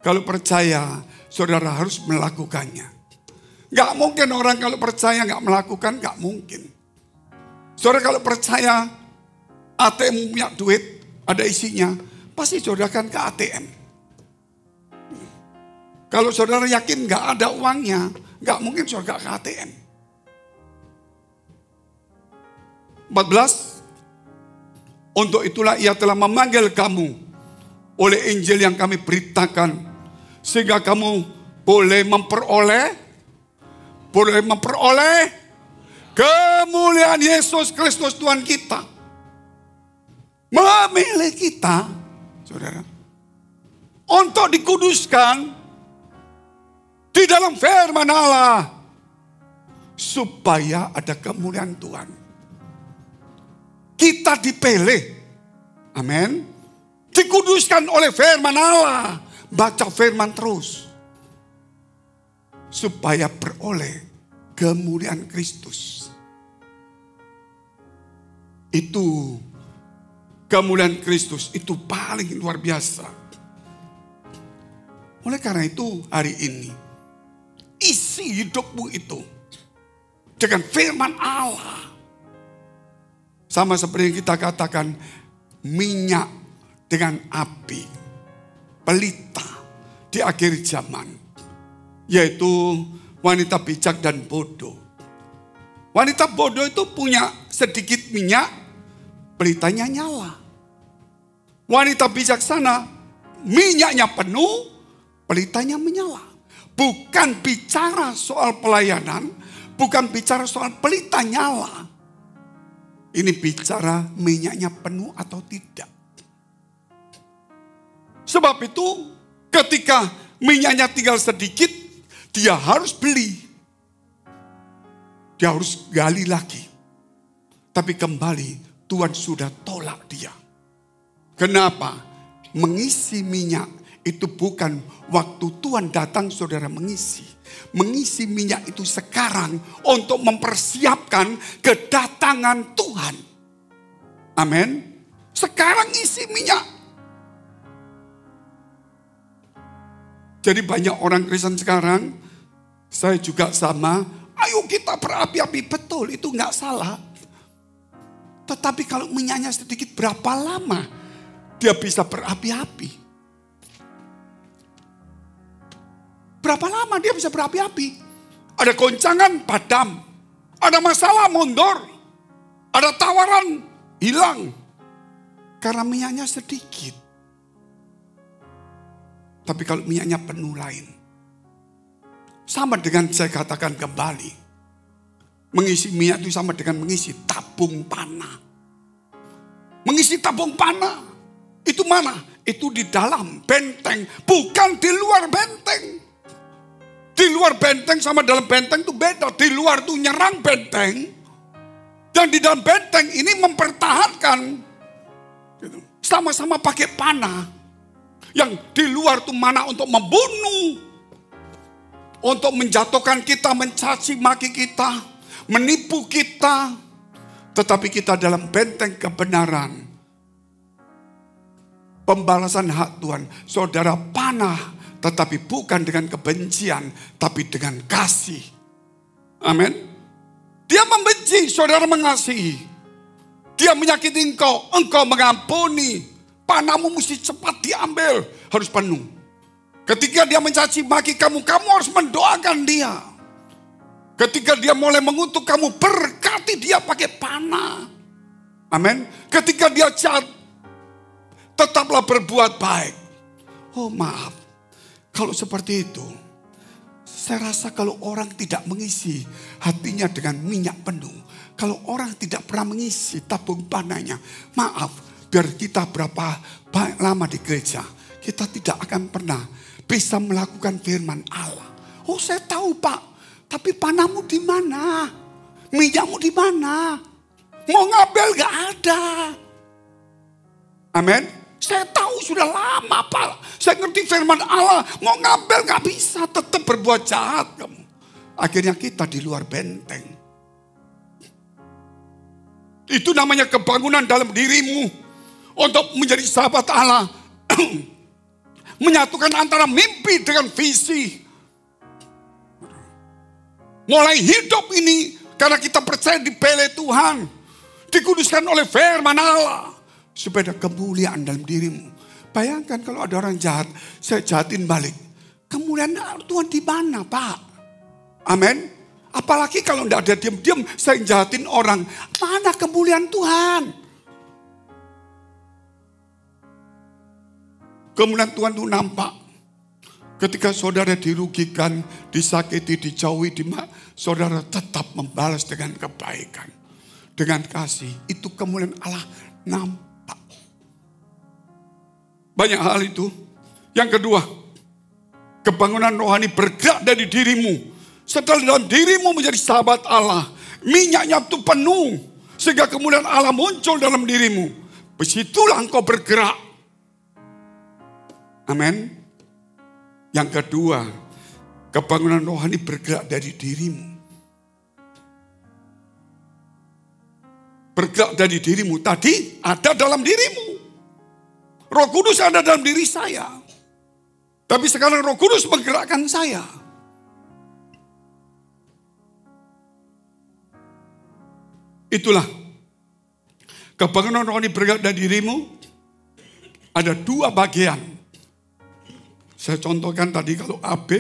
Kalau percaya, saudara harus melakukannya. Enggak mungkin orang kalau percaya enggak melakukan, enggak mungkin. Saudara kalau percaya ATM punya duit, ada isinya, pasti saudara kan ke ATM. Kalau saudara yakin nggak ada uangnya, nggak mungkin saudara ke ATM. 14. Untuk itulah ia telah memanggil kamu oleh Injil yang kami beritakan, sehingga kamu boleh memperoleh kemuliaan Yesus Kristus Tuhan kita. Memilih kita, saudara, untuk dikuduskan di dalam firman Allah, supaya ada kemuliaan Tuhan. Kita dipilih, amin, dikuduskan oleh firman Allah. Baca firman terus, supaya beroleh kemuliaan Kristus. Itu kemuliaan Kristus itu paling luar biasa. Oleh karena itu hari ini isi hidupmu itu dengan firman Allah. Sama seperti yang kita katakan, minyak dengan api, pelita di akhir zaman. Yaitu wanita bijak dan bodoh. Wanita bodoh itu punya sedikit minyak, pelitanya nyala. Wanita bijaksana, minyaknya penuh, pelitanya menyala. Bukan bicara soal pelayanan, bukan bicara soal pelita nyala. Ini bicara minyaknya penuh atau tidak. Sebab itu ketika minyaknya tinggal sedikit, dia harus beli. Dia harus gali lagi. Tapi kembali Tuhan sudah tolak dia. Kenapa? Mengisi minyak itu bukan waktu Tuhan datang saudara mengisi. Mengisi minyak itu sekarang untuk mempersiapkan kedatangan Tuhan. Amin. Sekarang isi minyak. Jadi banyak orang Kristen sekarang, saya juga sama, ayo kita berapi-api, betul itu nggak salah. Tetapi kalau minyaknya sedikit, berapa lama dia bisa berapi-api? Berapa lama dia bisa berapi-api? Ada goncangan, padam. Ada masalah, mundur. Ada tawaran, hilang. Karena minyaknya sedikit. Tapi kalau minyaknya penuh lain. Sama dengan saya katakan kembali. Mengisi minyak itu sama dengan mengisi tabung panah. Mengisi tabung panah. Itu mana? Itu di dalam benteng. Bukan di luar benteng. Di luar benteng sama dalam benteng itu beda. Di luar itu nyerang benteng. Dan di dalam benteng ini mempertahankan. Sama-sama pakai panah. Yang di luar itu mana untuk membunuh. Untuk menjatuhkan kita, mencaci maki kita. Menipu kita. Tetapi kita dalam benteng kebenaran. Pembalasan hak Tuhan. Saudara panah. Tetapi bukan dengan kebencian, tapi dengan kasih. Amin. Dia membenci, saudara mengasihi. Dia menyakiti engkau mengampuni. Panahmu mesti cepat diambil, harus penuh. Ketika dia mencaci maki kamu harus mendoakan dia. Ketika dia mulai mengutuk kamu, berkati dia pakai panah. Amin. Ketika dia jahat, tetaplah berbuat baik. Oh maaf. Kalau seperti itu, saya rasa kalau orang tidak mengisi hatinya dengan minyak penuh, kalau orang tidak pernah mengisi tabung panahnya, maaf, biar kita berapa lama di gereja, kita tidak akan pernah bisa melakukan firman Allah. Oh saya tahu Pak, tapi panahmu di mana? Minyakmu di mana? Mau ngambil gak ada. Amin. Saya tahu sudah lama Pak. Saya ngerti firman Allah. Mau ngambil gak bisa. Tetap berbuat jahat kamu. Akhirnya kita di luar benteng. Itu namanya kebangunan dalam dirimu. Untuk menjadi sahabat Allah. Menyatukan antara mimpi dengan visi. Mulai hidup ini. Karena kita percaya dipilih Tuhan. Dikuduskan oleh firman Allah. Supaya ada kemuliaan dalam dirimu. Bayangkan kalau ada orang jahat, saya jahatin balik. Kemuliaan Tuhan di mana, Pak? Amin. Apalagi kalau tidak ada diam-diam, saya jahatin orang. Mana kemuliaan Tuhan? Kemuliaan Tuhan itu nampak. Ketika saudara dirugikan, disakiti, dijauhi, saudara tetap membalas dengan kebaikan. Dengan kasih. Itu kemuliaan Allah nampak. Banyak hal itu. Yang kedua, kebangunan rohani bergerak dari dirimu. Setelah dalam dirimu menjadi sahabat Allah, minyaknya itu penuh, sehingga kemuliaan Allah muncul dalam dirimu. Disitulah engkau bergerak. Amin. Yang kedua, kebangunan rohani bergerak dari dirimu. Bergerak dari dirimu. Tadi ada dalam dirimu. Roh Kudus ada dalam diri saya. Tapi sekarang Roh Kudus menggerakkan saya. Itulah kebangunan rohani bergerak dari dirimu. Ada dua bagian. Saya contohkan tadi kalau A, B,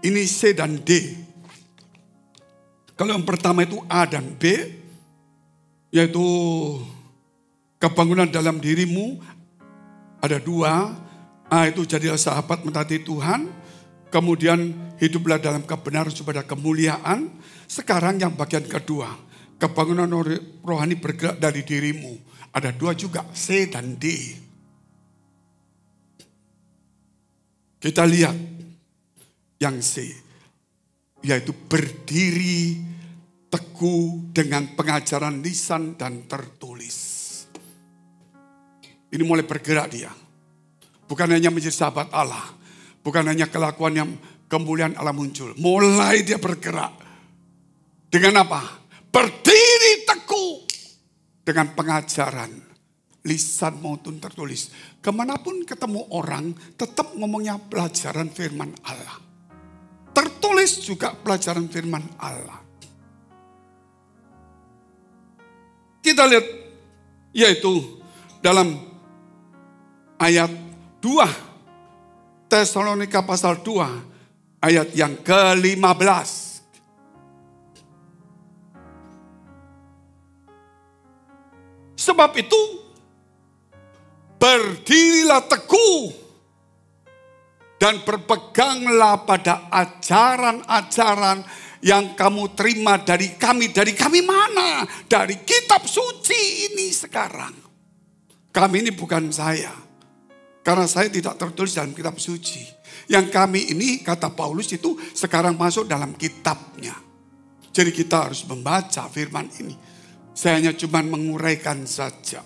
ini C dan D. Kalau yang pertama itu A dan B, yaitu kebangunan dalam dirimu ada dua. A itu jadilah sahabat mentaati Tuhan. Kemudian hiduplah dalam kebenaran supaya kemuliaan. Sekarang yang bagian kedua. Kebangunan rohani bergerak dari dirimu. Ada dua juga, C dan D. Kita lihat yang C. Yaitu berdiri teguh dengan pengajaran lisan dan tertulis. Ini mulai bergerak dia. Bukan hanya menjadi sahabat Allah. Bukan hanya kelakuan yang kemuliaan Allah muncul. Mulai dia bergerak. Dengan apa? Berdiri teguh dengan pengajaran lisan maupun tertulis. Kemanapun ketemu orang tetap ngomongnya pelajaran firman Allah. Tertulis juga pelajaran firman Allah. Kita lihat yaitu dalam ayat 2 Tesalonika pasal 2 ayat yang ke-15. Sebab itu, berdirilah teguh dan berpeganglah pada ajaran-ajaran yang kamu terima dari kami. Dari kami mana? Dari kitab suci ini sekarang. Kami ini bukan saya. Karena saya tidak tertulis dalam kitab suci. Yang kami ini, kata Paulus itu sekarang masuk dalam kitabnya. Jadi kita harus membaca firman ini. Saya hanya cuma menguraikan saja.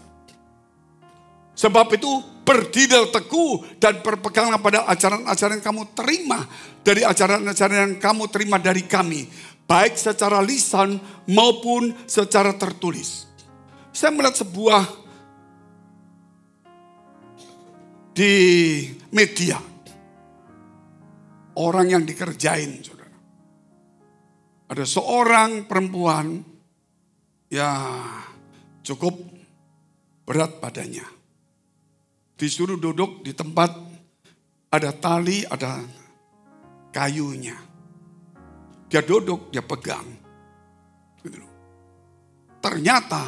Sebab itu berdiri teguh dan berpeganglah pada ajaran-ajaran yang kamu terima. Dari ajaran-ajaran yang kamu terima dari kami. Baik secara lisan maupun secara tertulis. Saya melihat sebuah di media. Orang yang dikerjain, saudara. Ada seorang perempuan ya cukup berat badannya. Disuruh duduk di tempat ada tali, ada kayunya. Dia duduk, dia pegang. Gitu. Ternyata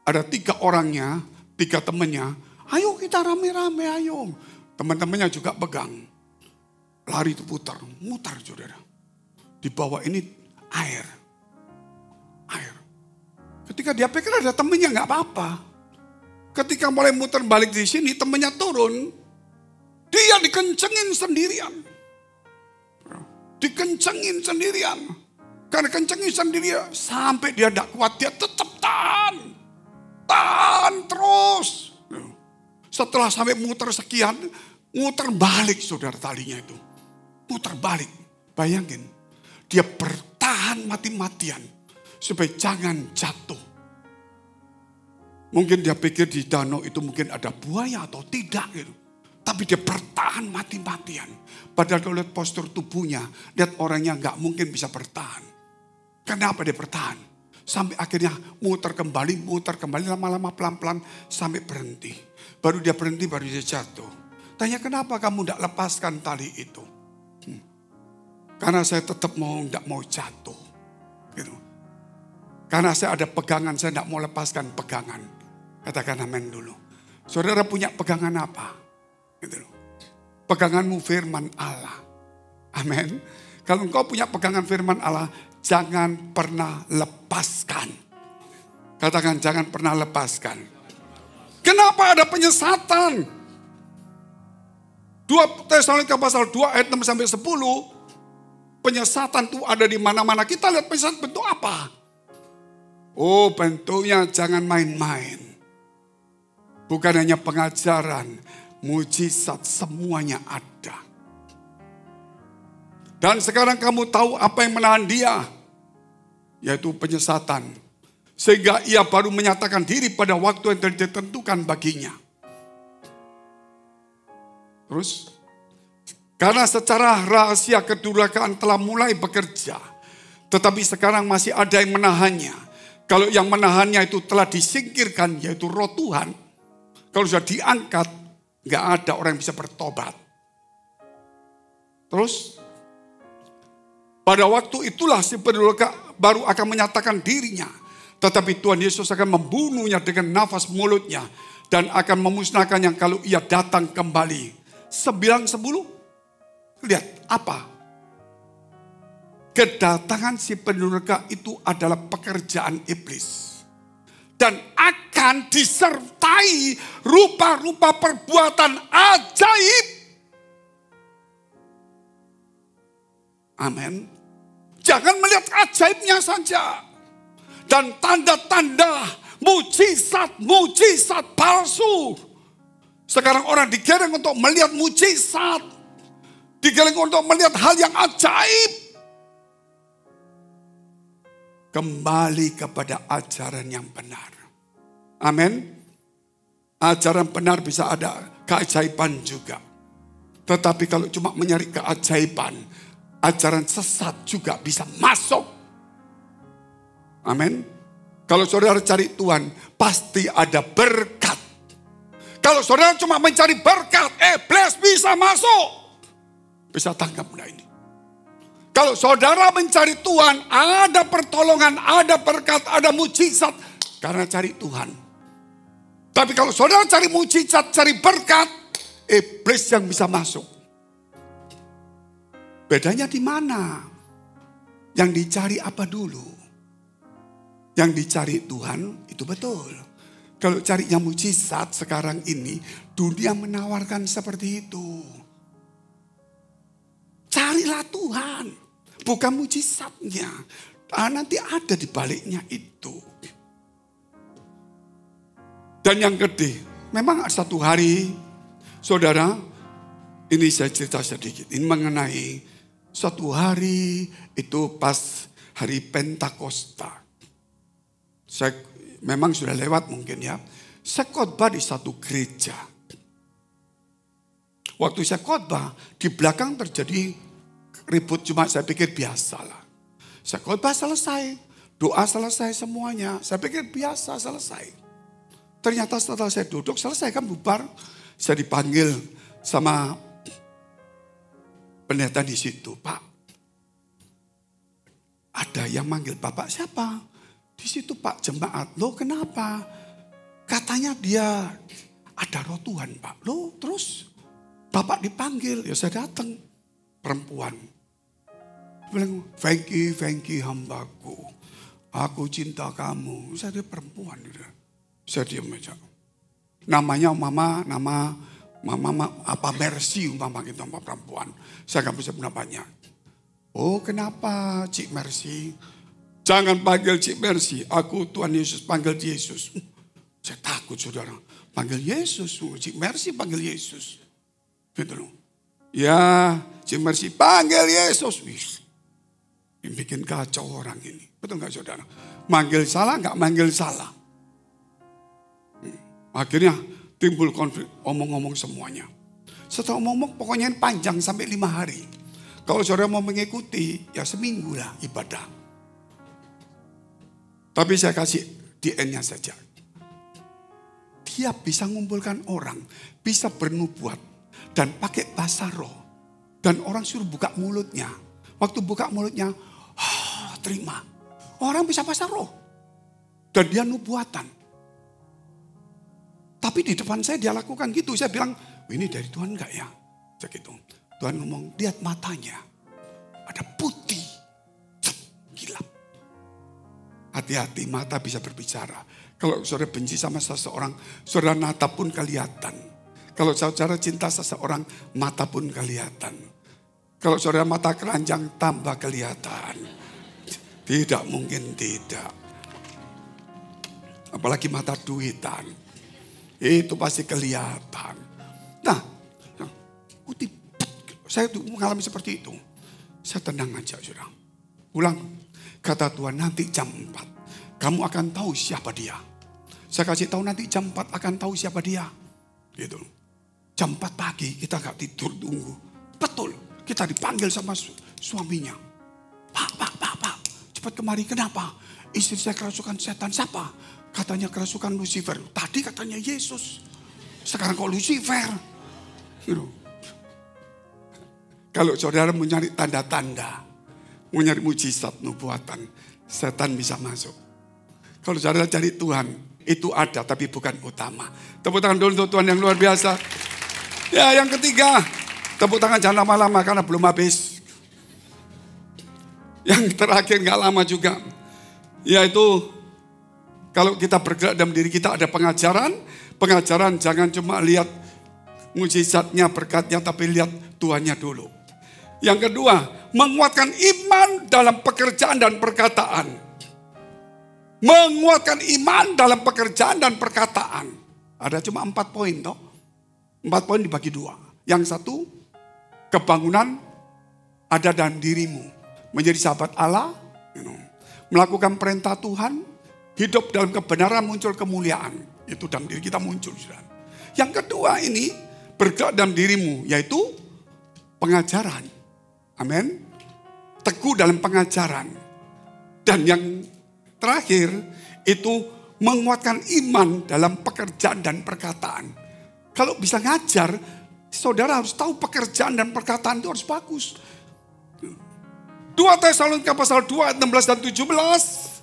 ada 3 orangnya, 3 temannya. Ayo kita rame-rame, ayo. Teman-temannya juga pegang. Lari itu mutar, saudara. Di bawah ini air. Ketika dia pikir ada temennya nggak apa-apa. Ketika mulai muter balik di sini temennya turun. Dia dikencengin sendirian. Karena kencengin sendirian. Sampai dia tidak kuat dia tetap tahan terus. Setelah sampai muter sekian. Muter balik saudara talinya itu. Muter balik. Bayangin. Dia bertahan mati-matian. Supaya jangan jatuh. Mungkin dia pikir di danau itu mungkin ada buaya atau tidak gitu. Tapi dia bertahan mati-matian. Padahal kalau lihat postur tubuhnya, lihat orangnya nggak mungkin bisa bertahan. Kenapa dia bertahan? Sampai akhirnya muter kembali, lama-lama pelan-pelan sampai berhenti. Baru dia berhenti, baru dia jatuh. Tanya, kenapa kamu tidak lepaskan tali itu? Karena saya tetap tidak mau jatuh. Gitu. Karena saya ada pegangan, saya tidak mau lepaskan pegangan. Katakan amin dulu. Saudara punya pegangan apa? Gitu. Peganganmu firman Allah. Amin. Kalau engkau punya pegangan firman Allah, jangan pernah lepaskan. Katakan jangan pernah lepaskan. Kenapa ada penyesatan? 2 Tesalonika pasal 2 ayat 6 sampai 10. Penyesatan itu ada di mana-mana. Kita lihat penyesatan bentuk apa? Oh, bentuknya jangan main-main. Bukan hanya pengajaran, mujizat semuanya ada. Dan sekarang kamu tahu apa yang menahan dia. Yaitu penyesatan. Sehingga ia baru menyatakan diri pada waktu yang ditentukan baginya. Terus. Karena secara rahasia kedurhakaan telah mulai bekerja. Tetapi sekarang masih ada yang menahannya. Kalau yang menahannya itu telah disingkirkan, yaitu roh Tuhan. Kalau sudah diangkat, gak ada orang yang bisa bertobat. Terus. Pada waktu itulah si pendurhaka baru akan menyatakan dirinya. Tetapi Tuhan Yesus akan membunuhnya dengan nafas mulutnya. Dan akan memusnahkannya kalau ia datang kembali. 9-10. Lihat apa? Kedatangan si pendurhaka itu adalah pekerjaan iblis. Dan akan disertai rupa-rupa perbuatan ajaib. Amin. Jangan melihat ajaibnya saja. Dan tanda-tanda mujizat palsu. Sekarang orang digiring untuk melihat mujizat. Digiring untuk melihat hal yang ajaib. Kembali kepada ajaran yang benar. Amin. Ajaran benar bisa ada keajaiban juga. Tetapi kalau cuma mencari keajaiban, ajaran sesat juga bisa masuk. Amin. Kalau saudara cari Tuhan, pasti ada berkat. Kalau saudara cuma mencari berkat, iblis bisa masuk. Bisa tangkap enggak ini? Kalau saudara mencari Tuhan, ada pertolongan, ada berkat, ada mujizat. Karena cari Tuhan. Tapi kalau saudara cari mujizat, cari berkat, iblis yang bisa masuk. Bedanya di mana? Yang dicari apa dulu? Yang dicari Tuhan itu betul. Kalau carinya mujizat sekarang ini, dunia menawarkan seperti itu. Carilah Tuhan, bukan mujizatnya. Nanti ada di baliknya itu. Dan yang kedua, memang satu hari, saudara, ini saya cerita sedikit. Ini mengenai suatu hari itu pas hari Pentakosta. Saya memang sudah lewat mungkin ya. Saya khotbah di satu gereja. Waktu saya khotbah, di belakang terjadi ribut, cuma saya pikir biasalah. Saya khotbah selesai, doa selesai semuanya. Saya pikir biasa selesai. Ternyata setelah saya duduk, selesai kan bubar. Saya dipanggil sama pendeta di situ, Pak. Ada yang manggil Bapak siapa? Di situ Pak jemaat. Loh kenapa? Katanya dia ada roh Tuhan Pak. Loh terus Bapak dipanggil. Ya saya datang. Perempuan. Bilang, thank you hambaku. Aku cinta kamu. Saya dia perempuan. Saya diam aja. Namanya nama apa Mercy umpama gitu, sama perempuan. Saya gak bisa namanya. Oh kenapa Cik Mercy? Jangan panggil Cik Mercy. Aku Tuhan Yesus, panggil Yesus. Saya takut saudara. Panggil Yesus. Cik Mercy panggil Yesus. Gitu loh. Ya Cik Mercy panggil Yesus. Wih, yang bikin kacau orang ini. Betul gak saudara? Manggil salah gak manggil salah. Akhirnya timbul konflik, omong-omong semuanya. Setelah omong-omong pokoknya panjang sampai 5 hari. Kalau saudara mau mengikuti, ya seminggu lah ibadah. Tapi saya kasih DN-nya saja. Dia bisa mengumpulkan orang, bisa bernubuat, dan pakai bahasa roh. Dan orang suruh buka mulutnya. Waktu buka mulutnya, terima. Orang bisa bahasa roh. Dan dia nubuatan. Tapi di depan saya dia lakukan gitu. Saya bilang, ini dari Tuhan enggak ya? Saya gitu. Tuhan ngomong, lihat matanya. Ada putih. Gila. Hati-hati, mata bisa berbicara. Kalau saudara benci sama seseorang, saudara natap pun kelihatan. Kalau saudara cinta seseorang, mata pun kelihatan. Kalau saudara mata keranjang, tambah kelihatan. Tidak mungkin tidak. Apalagi mata duitan. Itu pasti kelihatan. Nah, putih. Saya mengalami seperti itu. Saya tenang aja, saudara. Ulang. Kata Tuhan, nanti jam 4. Kamu akan tahu siapa dia. Saya kasih tahu nanti jam 4 akan tahu siapa dia. Gitu. Jam 4 pagi kita gak tidur tunggu. Betul. Kita dipanggil sama suaminya. Pak. Cepat kemari. Kenapa? Istri saya kerasukan setan. Siapa? Katanya kerasukan Lucifer. Tadi katanya Yesus. Sekarang kok Lucifer? Gitu. Kalau saudara mau nyari tanda-tanda, mau nyari mujizat, nubuatan, setan bisa masuk. Kalau saudara cari Tuhan, itu ada tapi bukan utama. Tepuk tangan dulu untuk Tuhan yang luar biasa. Ya, yang ketiga, tepuk tangan jangan lama-lama karena belum habis. Yang terakhir gak lama juga, yaitu kalau kita bergerak dalam diri kita ada pengajaran. Pengajaran jangan cuma lihat mujizatnya, berkatnya, tapi lihat Tuhannya dulu. Yang kedua, menguatkan iman dalam pekerjaan dan perkataan. Menguatkan iman dalam pekerjaan dan perkataan. Ada cuma 4 poin toh. 4 poin dibagi 2. Yang satu, kebangunan ada dalam dirimu. Menjadi sahabat Allah. Melakukan perintah Tuhan. Hidup dalam kebenaran muncul kemuliaan. Itu dalam diri kita muncul. Yang kedua ini, bergerak dalam dirimu. Yaitu pengajaran. Amin. Teguh dalam pengajaran. Dan yang terakhir itu menguatkan iman dalam pekerjaan dan perkataan. Kalau bisa ngajar, saudara harus tahu pekerjaan dan perkataan itu harus bagus. 2 Tesalonika pasal 2 ayat 16 dan 17.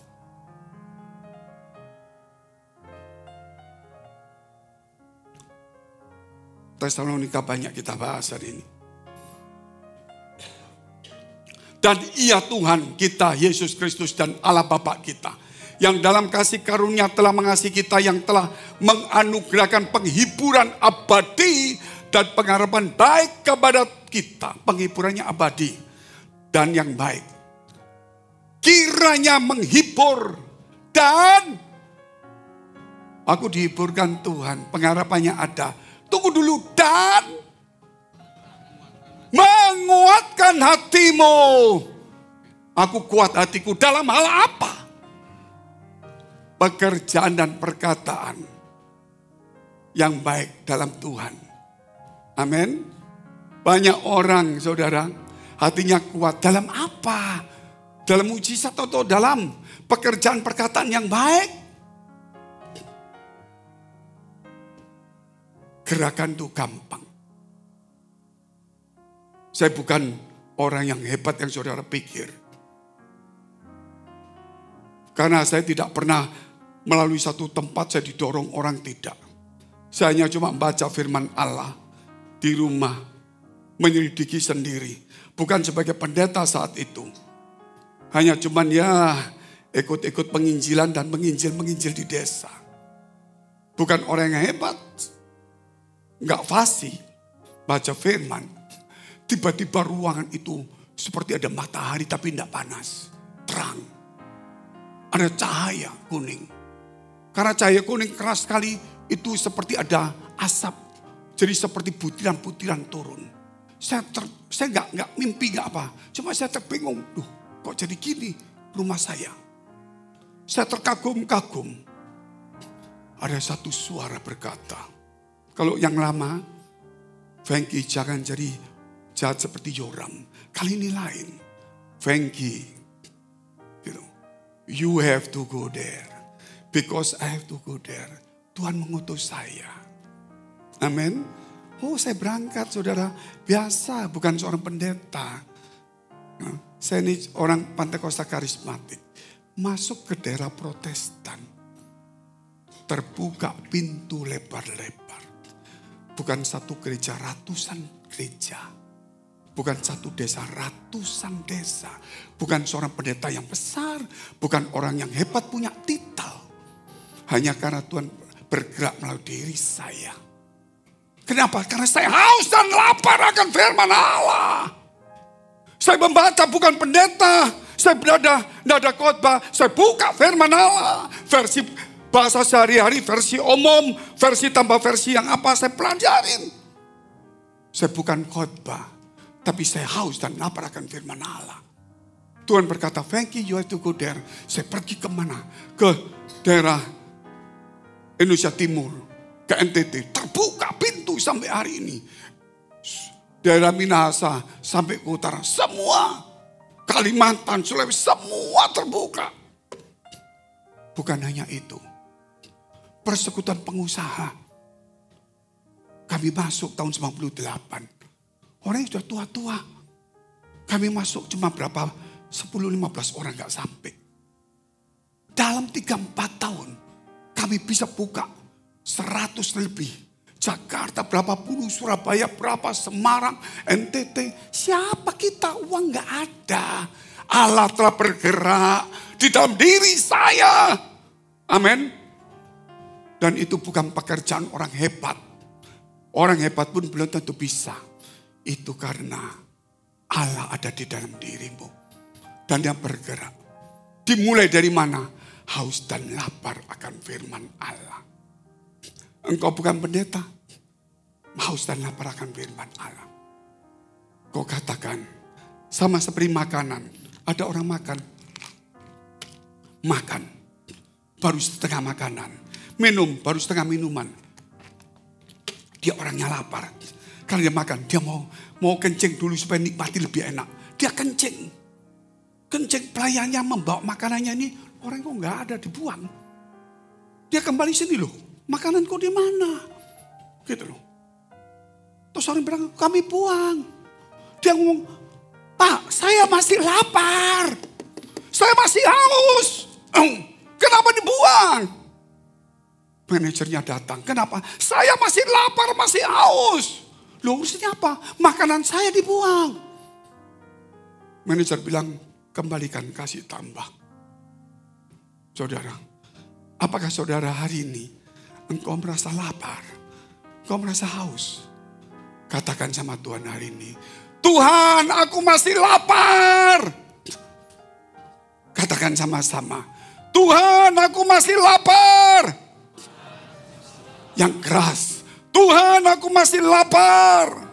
Tesalonika banyak kita bahas hari ini. Dan ia Tuhan kita, Yesus Kristus dan Allah Bapa kita. Yang dalam kasih karunia telah mengasihi kita, yang telah menganugerahkan penghiburan abadi dan pengharapan baik kepada kita. Penghiburannya abadi dan yang baik. Kiranya menghibur dan aku dihiburkan Tuhan. Pengharapannya ada. Tunggu dulu dan menguatkan hatimu. Aku kuat hatiku dalam hal apa? Pekerjaan dan perkataan yang baik dalam Tuhan. Amin. Banyak orang saudara hatinya kuat dalam apa? Dalam mujizat atau dalam pekerjaan perkataan yang baik? Gerakan itu gampang. Saya bukan orang yang hebat yang saudara pikir. Karena saya tidak pernah melalui satu tempat saya didorong orang, tidak. Saya hanya cuma baca firman Allah di rumah. Menyelidiki sendiri. Bukan sebagai pendeta saat itu. Hanya cuman ya ikut-ikut penginjilan dan menginjil di desa. Bukan orang yang hebat. Enggak fasih. Baca firman. Tiba-tiba ruangan itu seperti ada matahari tapi tidak panas. Terang. Ada cahaya kuning. Karena cahaya kuning keras sekali itu seperti ada asap. Jadi seperti butiran-butiran turun. Saya nggak mimpi nggak apa. Cuma saya terbingung. Duh, kok jadi gini rumah saya. Saya terkagum-kagum. Ada satu suara berkata. Kalau yang lama, Frankie jangan jadi jahat seperti Yoram. Kali ini lain. Frankie. Gitu. You have to go there. Because I have to go there. Tuhan mengutus saya. Amin. Oh, saya berangkat, saudara. Biasa, bukan seorang pendeta. Saya ini orang Pentakosta karismatik. Masuk ke daerah Protestan. Terbuka pintu lebar-lebar. Bukan satu gereja, ratusan gereja. Bukan satu desa, ratusan desa. Bukan seorang pendeta yang besar. Bukan orang yang hebat punya titel. Hanya karena Tuhan bergerak melalui diri saya. Kenapa? Karena saya haus dan lapar akan firman Allah. Saya membaca bukan pendeta. Saya tidak ada khotbah. Saya buka firman Allah. Versi bahasa sehari-hari, versi umum, versi tambah versi yang apa saya pelajarin. Saya bukan khotbah. Tapi saya haus dan lapar akan firman Allah. Tuhan berkata, Frankie, you have to go there. Saya pergi kemana? Ke daerah Indonesia Timur. Ke NTT. Terbuka pintu sampai hari ini. Daerah Minahasa sampai ke utara. Semua. Kalimantan, Sulawesi, semua terbuka. Bukan hanya itu. Persekutuan pengusaha. Kami masuk tahun 98. Orang yang sudah tua-tua. Kami masuk cuma berapa, 10-15 orang gak sampai. Dalam 3-4 tahun, kami bisa buka 100 lebih. Jakarta berapa puluh, Surabaya berapa, Semarang, NTT. Siapa kita? Uang gak ada. Allah telah bergerak di dalam diri saya. Amin. Dan itu bukan pekerjaan orang hebat. Orang hebat pun belum tentu bisa. Itu karena Allah ada di dalam dirimu. Dan dia bergerak. Dimulai dari mana? Haus dan lapar akan firman Allah. Engkau bukan pendeta. Haus dan lapar akan firman Allah. Kau katakan. Sama seperti makanan. Ada orang makan. Makan. Baru setengah makanan. Minum. Baru setengah minuman. Dia orangnya lapar. Kalau dia makan, dia mau kencing dulu supaya nikmati lebih enak. Dia kencing. Kencing, pelayannya membawa makanannya ini. Orang kok gak ada, dibuang. Dia kembali sini loh. Makanan kok di mana? Gitu loh. Terus orang bilang, kami buang. Dia ngomong, Pak, saya masih lapar. Saya masih haus. Kenapa dibuang? Manajernya datang. Kenapa? Saya masih lapar, masih haus. Loh, urusannya apa? Makanan saya dibuang. Manajer bilang, kembalikan, kasih tambah. Saudara, apakah saudara hari ini engkau merasa lapar? Engkau merasa haus? Katakan sama Tuhan hari ini, Tuhan, aku masih lapar. Katakan sama-sama, Tuhan, aku masih lapar. Yang keras, Tuhan, aku masih lapar.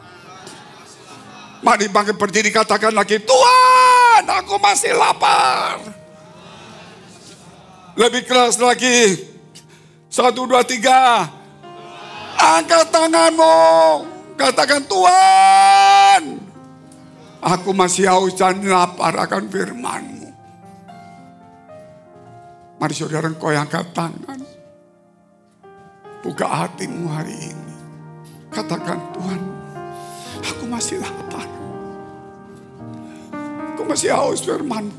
Mari bangkit berdiri, katakan lagi, Tuhan, aku masih lapar. Lebih keras lagi. 1, 2, 3. Angkat tanganmu. Katakan, Tuhan, aku masih haus dan lapar akan firman-Mu. Mari saudara, engkau yang angkat tangan. Buka hatimu hari ini. Katakan, Tuhan, aku masih lapar. Aku masih haus firman-Mu.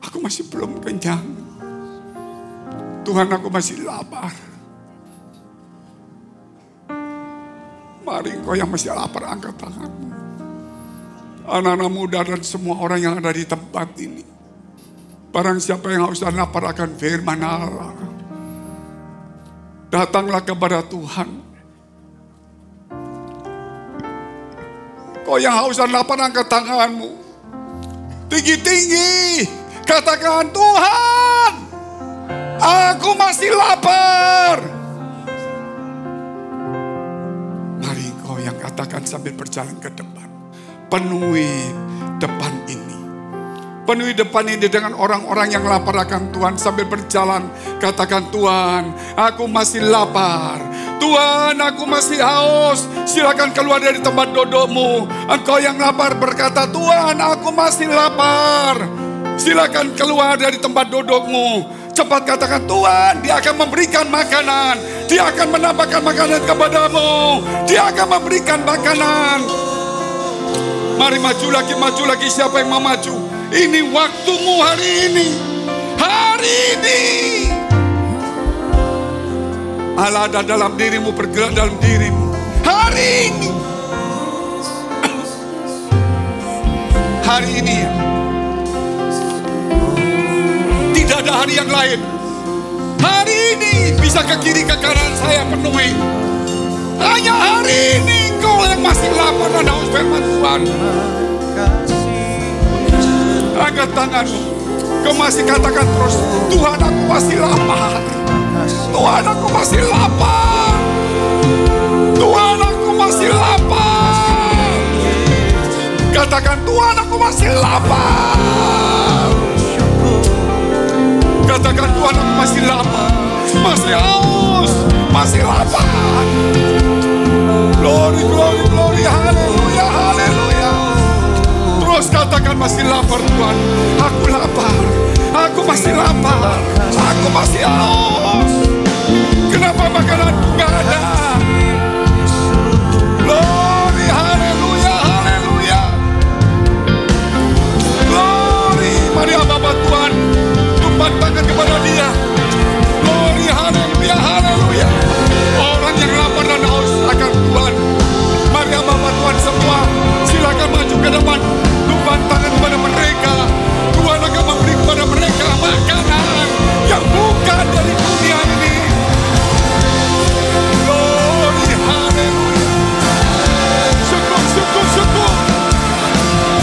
Aku masih belum kenyang. Tuhan, aku masih lapar. Mari engkau yang masih lapar, angkat tanganmu. Anak-anak muda dan semua orang yang ada di tempat ini. Barang siapa yang haus dan lapar akan firman Allah. Datanglah kepada Tuhan. Kau yang haus dan lapar, angkat tanganmu. Tinggi-tinggi. Katakan, Tuhan, aku masih lapar. Mari kau yang katakan sambil berjalan ke depan. Penuhi depan ini. Penuhi depan ini dengan orang-orang yang lapar akan Tuhan. Sambil berjalan, katakan, Tuhan, aku masih lapar. Tuhan, aku masih haus. Silakan keluar dari tempat dudukmu. Engkau yang lapar berkata, Tuhan, aku masih lapar. Silakan keluar dari tempat dudukmu. Cepat katakan, Tuhan, Dia akan memberikan makanan. Dia akan menambahkan makanan kepadamu. Dia akan memberikan makanan. Mari maju lagi, siapa yang mau maju? Ini waktumu hari ini. Hari ini. Allah ada dalam dirimu, bergerak dalam dirimu. Hari ini. Hari ini. Tidak ada hari yang lain. Hari ini bisa ke kiri ke kanan saya penuhi. Hanya hari ini engkau yang masih lapar dan haus firman Tuhan. Angkat tanganmu. Kau masih katakan terus, Tuhan aku masih lapar. Tuhan aku masih lapar. Tuhan aku masih lapar. Katakan, Tuhan aku masih lapar. Katakan, Tuhan aku masih lapar. Masih haus. Masih lapar. Glory, glory, glory. Haleluya, haleluya. Terus katakan, masih lapar Tuhan. Aku lapar. Aku masih lapar. Aku masih haus. Kenapa makanan gak ada? Glory, haleluya, haleluya. Glory, mari hamba Tuhan tumpah tangan kepada Dia. Glory, haleluya, haleluya. Orang yang lapar dan haus akan Tuhan. Mari hamba Tuhan semua, silakan maju ke depan. Tumpah tangan kepada mereka. Tuhan akan memberi kepada mereka makanan yang bukan dari dunia ini. Glory, haleluya. Syukur, syukur, syukur.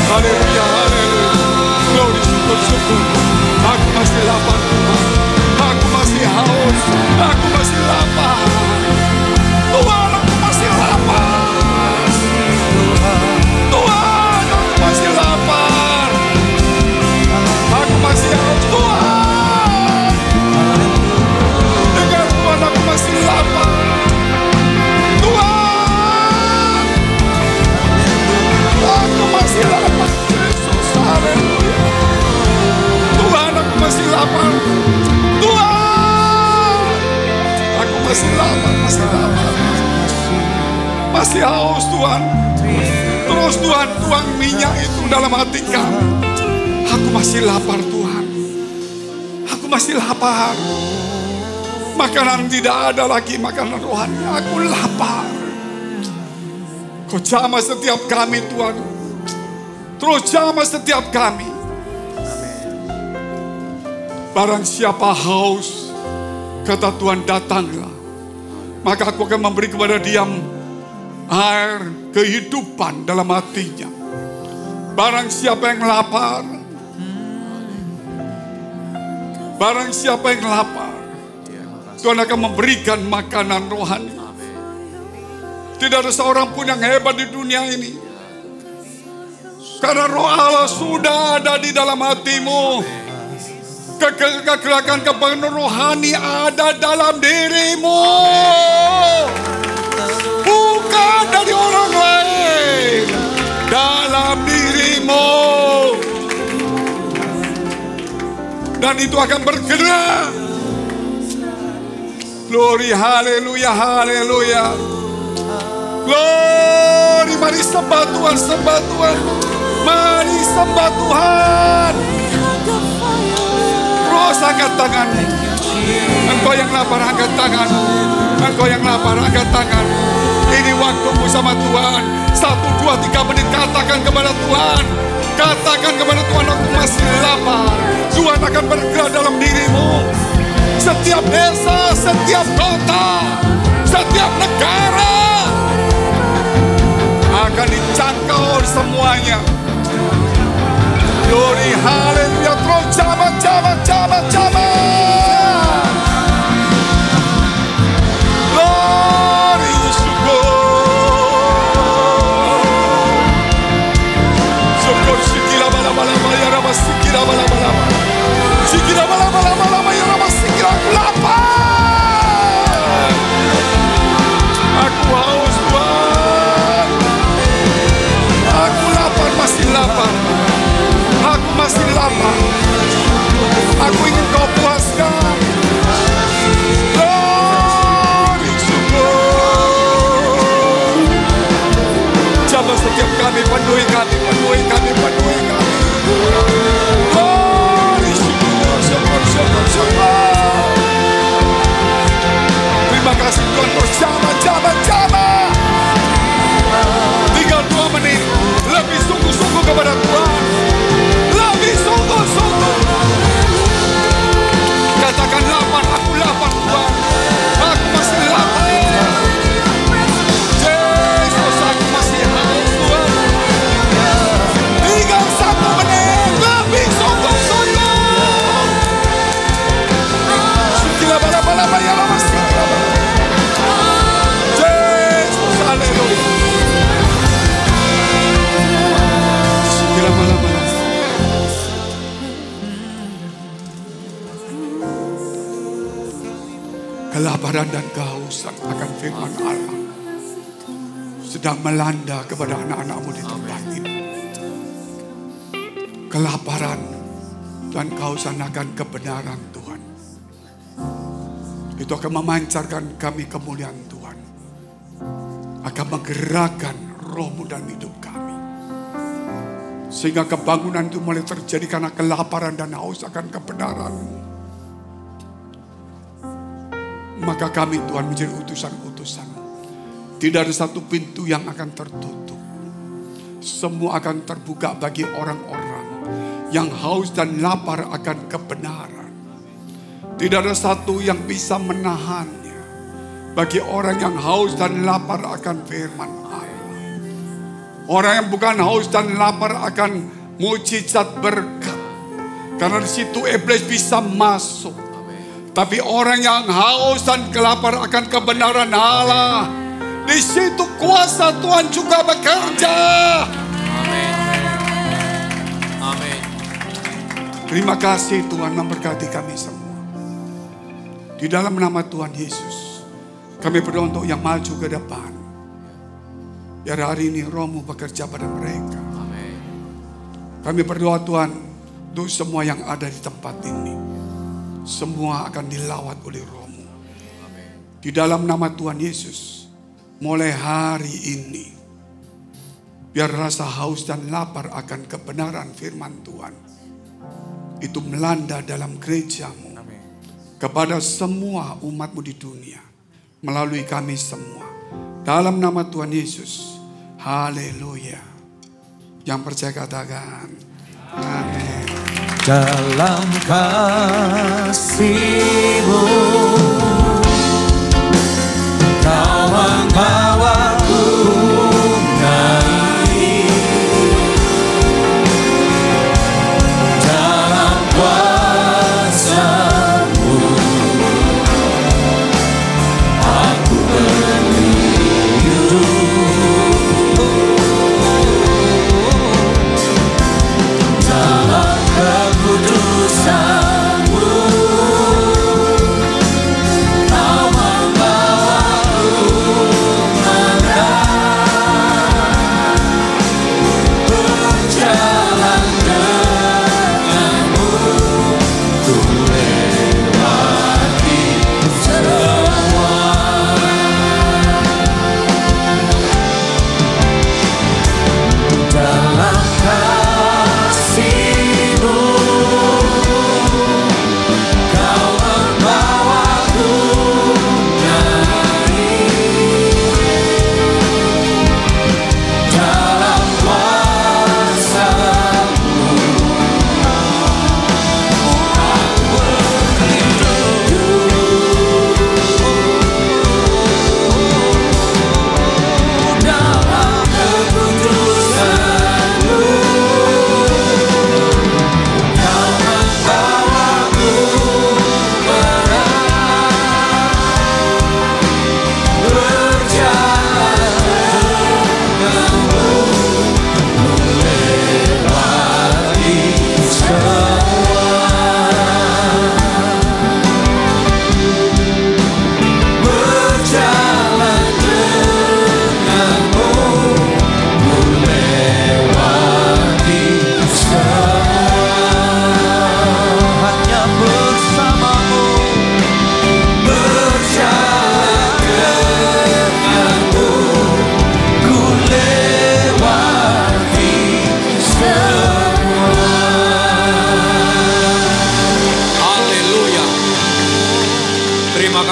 Haleluya, haleluya. Glory, syukur, syukur. Aku masih lapar Tuhan. Aku masih haus. Aku masih lapar. Tuhan, aku masih lapar. Tuhan, aku masih lapar. Aku masih haus Tuhan. Dengar Tuhan, aku masih lapar. Tuhan, aku masih lapar. Yesus, haleluya. Tuhan, aku masih lapar. Tuhan, aku masih lapar, masih lapar. Masih haus Tuhan. Terus Tuhan, tuang minyak itu dalam hati kami. Aku masih lapar Tuhan. Aku masih lapar. Makanan tidak ada lagi, makanan rohani. Aku lapar. Kau jamah setiap kami Tuhan. Terus jamah setiap kami. Barang siapa haus, kata Tuhan, datanglah. Maka aku akan memberi kepada dia air kehidupan dalam hatinya. Barang siapa yang lapar, barang siapa yang lapar, Tuhan akan memberikan makanan rohani. Tidak ada seorang pun yang hebat di dunia ini. Karena roh Allah sudah ada di dalam hatimu. Kegerakan kebangunan rohani ada dalam dirimu. Bukan dari orang lain. Dalam dirimu. Dan itu akan bergerak. Glory, haleluya, haleluya. Glory, mari sembah Tuhan, sembah Tuhan. Mari sembah Tuhan. Terus angkat tanganmu. Engkau yang lapar, angkat tanganmu. Engkau yang lapar, angkat tangan. Ini waktumu sama Tuhan. 1, 2, 3 menit katakan kepada Tuhan. Katakan kepada Tuhan, aku masih lapar. Tuhan akan bergerak dalam dirimu. Setiap desa, setiap kota, setiap negara akan dijangkau semuanya. Glory, haleluya. Terus jabat, jabat, jabat, jabat. Glory, syukur. Sikira bala bala ya raba, sikira bala bala. Sikira bala bala bala ya raba, sikira. Aku lapar. Aku haus Tuhan. Aku lapar, masih lapar. Aku masih lapar. Penuhi kami, penuhi kami, penuhi kami. Glory, syukur, syukur, syukur, syukur. Terima kasih Tuhan, bersama-sama. Tinggal 2 menit, lebih sungguh-sungguh kepada Tuhan. Lebih sungguh-sungguh. Katakan lapar, aku lapar Tuhan. Aku masih lapar. Yesus, aku masih haus Tuhan. Tinggal 1 menit, lebih sungguh-sungguh. Sikila bala-bala ya lama sikila bala. Yesus, haleluya. Sikila bala-bala. Kelaparan dan kehausan akan firman Allah sedang melanda kepada anak-anakmu di tempat ini. Kelaparan dan kehausan akan kebenaran Tuhan. Itu akan memancarkan kami kemuliaan Tuhan. Akan menggerakkan roh-Mu dalam hidup kami. Sehingga kebangunan itu mulai terjadi karena kelaparan dan haus akan kebenaran. Maka kami Tuhan menjadi utusan-utusan. Tidak ada satu pintu yang akan tertutup. Semua akan terbuka bagi orang-orang yang haus dan lapar akan kebenaran. Tidak ada satu yang bisa menahannya. Bagi orang yang haus dan lapar akan firman Allah. Orang yang bukan haus dan lapar akan mujizat berkat. Karena di situ iblis bisa masuk. Tapi orang yang haus dan kelapar akan kebenaran Allah, di situ kuasa Tuhan juga bekerja. Amin. Amin. Terima kasih Tuhan memberkati kami semua. Di dalam nama Tuhan Yesus, kami berdoa untuk yang maju ke depan. Biar hari ini Roh-Mu bekerja pada mereka. Amin. Kami berdoa Tuhan, untuk semua yang ada di tempat ini. Semua akan dilawat oleh Roh-Mu. Di dalam nama Tuhan Yesus, mulai hari ini, biar rasa haus dan lapar akan kebenaran firman Tuhan itu melanda dalam gereja-Mu. Kepada semua umat-Mu di dunia, melalui kami semua. Dalam nama Tuhan Yesus, haleluya. Yang percaya katakan, amin. Dalam kasih-Mu Kau membawaku naik, dalam kuasa-Mu aku berhidup, dalam kekudusan-Mu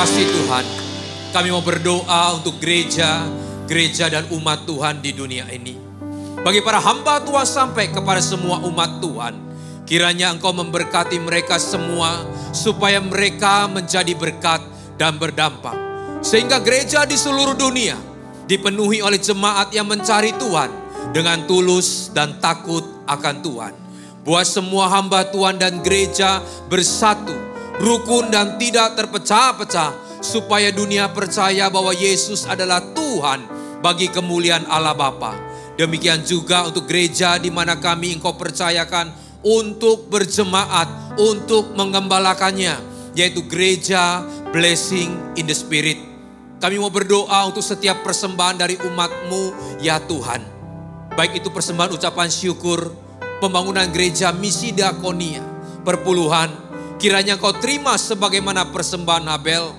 kasih Tuhan. Kami mau berdoa untuk gereja dan umat Tuhan di dunia ini. Bagi para hamba Tuhan sampai kepada semua umat Tuhan. Kiranya Engkau memberkati mereka semua supaya mereka menjadi berkat dan berdampak. Sehingga gereja di seluruh dunia dipenuhi oleh jemaat yang mencari Tuhan dengan tulus dan takut akan Tuhan. Buat semua hamba Tuhan dan gereja bersatu, rukun dan tidak terpecah-pecah, supaya dunia percaya bahwa Yesus adalah Tuhan bagi kemuliaan Allah Bapa. Demikian juga untuk gereja di mana kami Engkau percayakan untuk berjemaat, untuk mengembalakannya, yaitu gereja Blessing in the Spirit. Kami mau berdoa untuk setiap persembahan dari umat-Mu ya Tuhan. Baik itu persembahan ucapan syukur, pembangunan gereja misi diakonia, perpuluhan, kiranya Engkau terima sebagaimana persembahan Habel.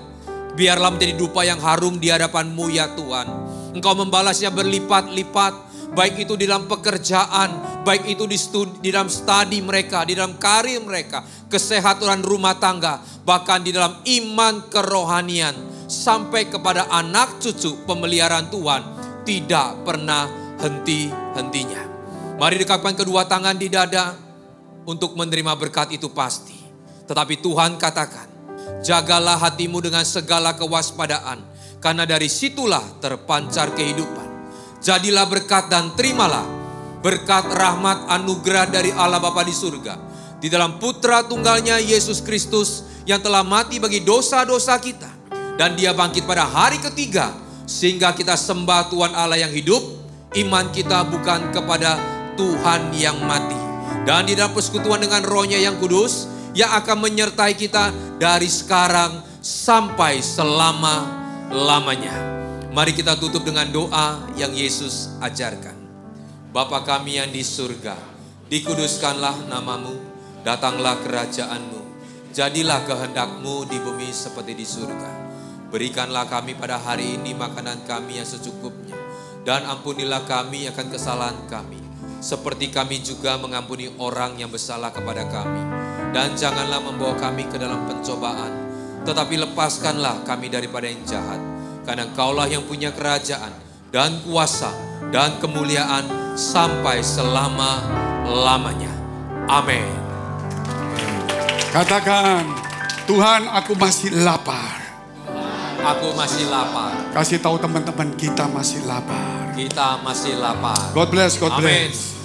Biarlah menjadi dupa yang harum di hadapan-Mu ya Tuhan. Engkau membalasnya berlipat-lipat, baik itu di dalam pekerjaan, baik itu di dalam studi mereka, di dalam karir mereka, kesehatan rumah tangga, bahkan di dalam iman kerohanian, sampai kepada anak cucu pemeliharaan Tuhan, tidak pernah henti-hentinya. Mari dekapkan kedua tangan di dada untuk menerima berkat itu pasti. Tetapi Tuhan katakan, jagalah hatimu dengan segala kewaspadaan, karena dari situlah terpancar kehidupan. Jadilah berkat dan terimalah berkat rahmat anugerah dari Allah Bapa di surga, di dalam Putra tunggalnya Yesus Kristus yang telah mati bagi dosa-dosa kita. Dan Dia bangkit pada hari ketiga, sehingga kita sembah Tuhan Allah yang hidup. Iman kita bukan kepada Tuhan yang mati. Dan di dalam persekutuan dengan Roh-Nya yang kudus, yang akan menyertai kita dari sekarang sampai selama-lamanya. Mari kita tutup dengan doa yang Yesus ajarkan. Bapa kami yang di surga, dikuduskanlah namamu, datanglah kerajaan-Mu, jadilah kehendak-Mu di bumi seperti di surga. Berikanlah kami pada hari ini makanan kami yang secukupnya, dan ampunilah kami akan kesalahan kami, seperti kami juga mengampuni orang yang bersalah kepada kami. Dan janganlah membawa kami ke dalam pencobaan, tetapi lepaskanlah kami daripada yang jahat. Karena Engkaulah yang punya kerajaan dan kuasa dan kemuliaan sampai selama-lamanya. Amin. Katakan, Tuhan aku masih lapar. Aku masih lapar. Kasih tahu teman-teman kita masih lapar. Kita masih lapar. God bless, God Amin. bless.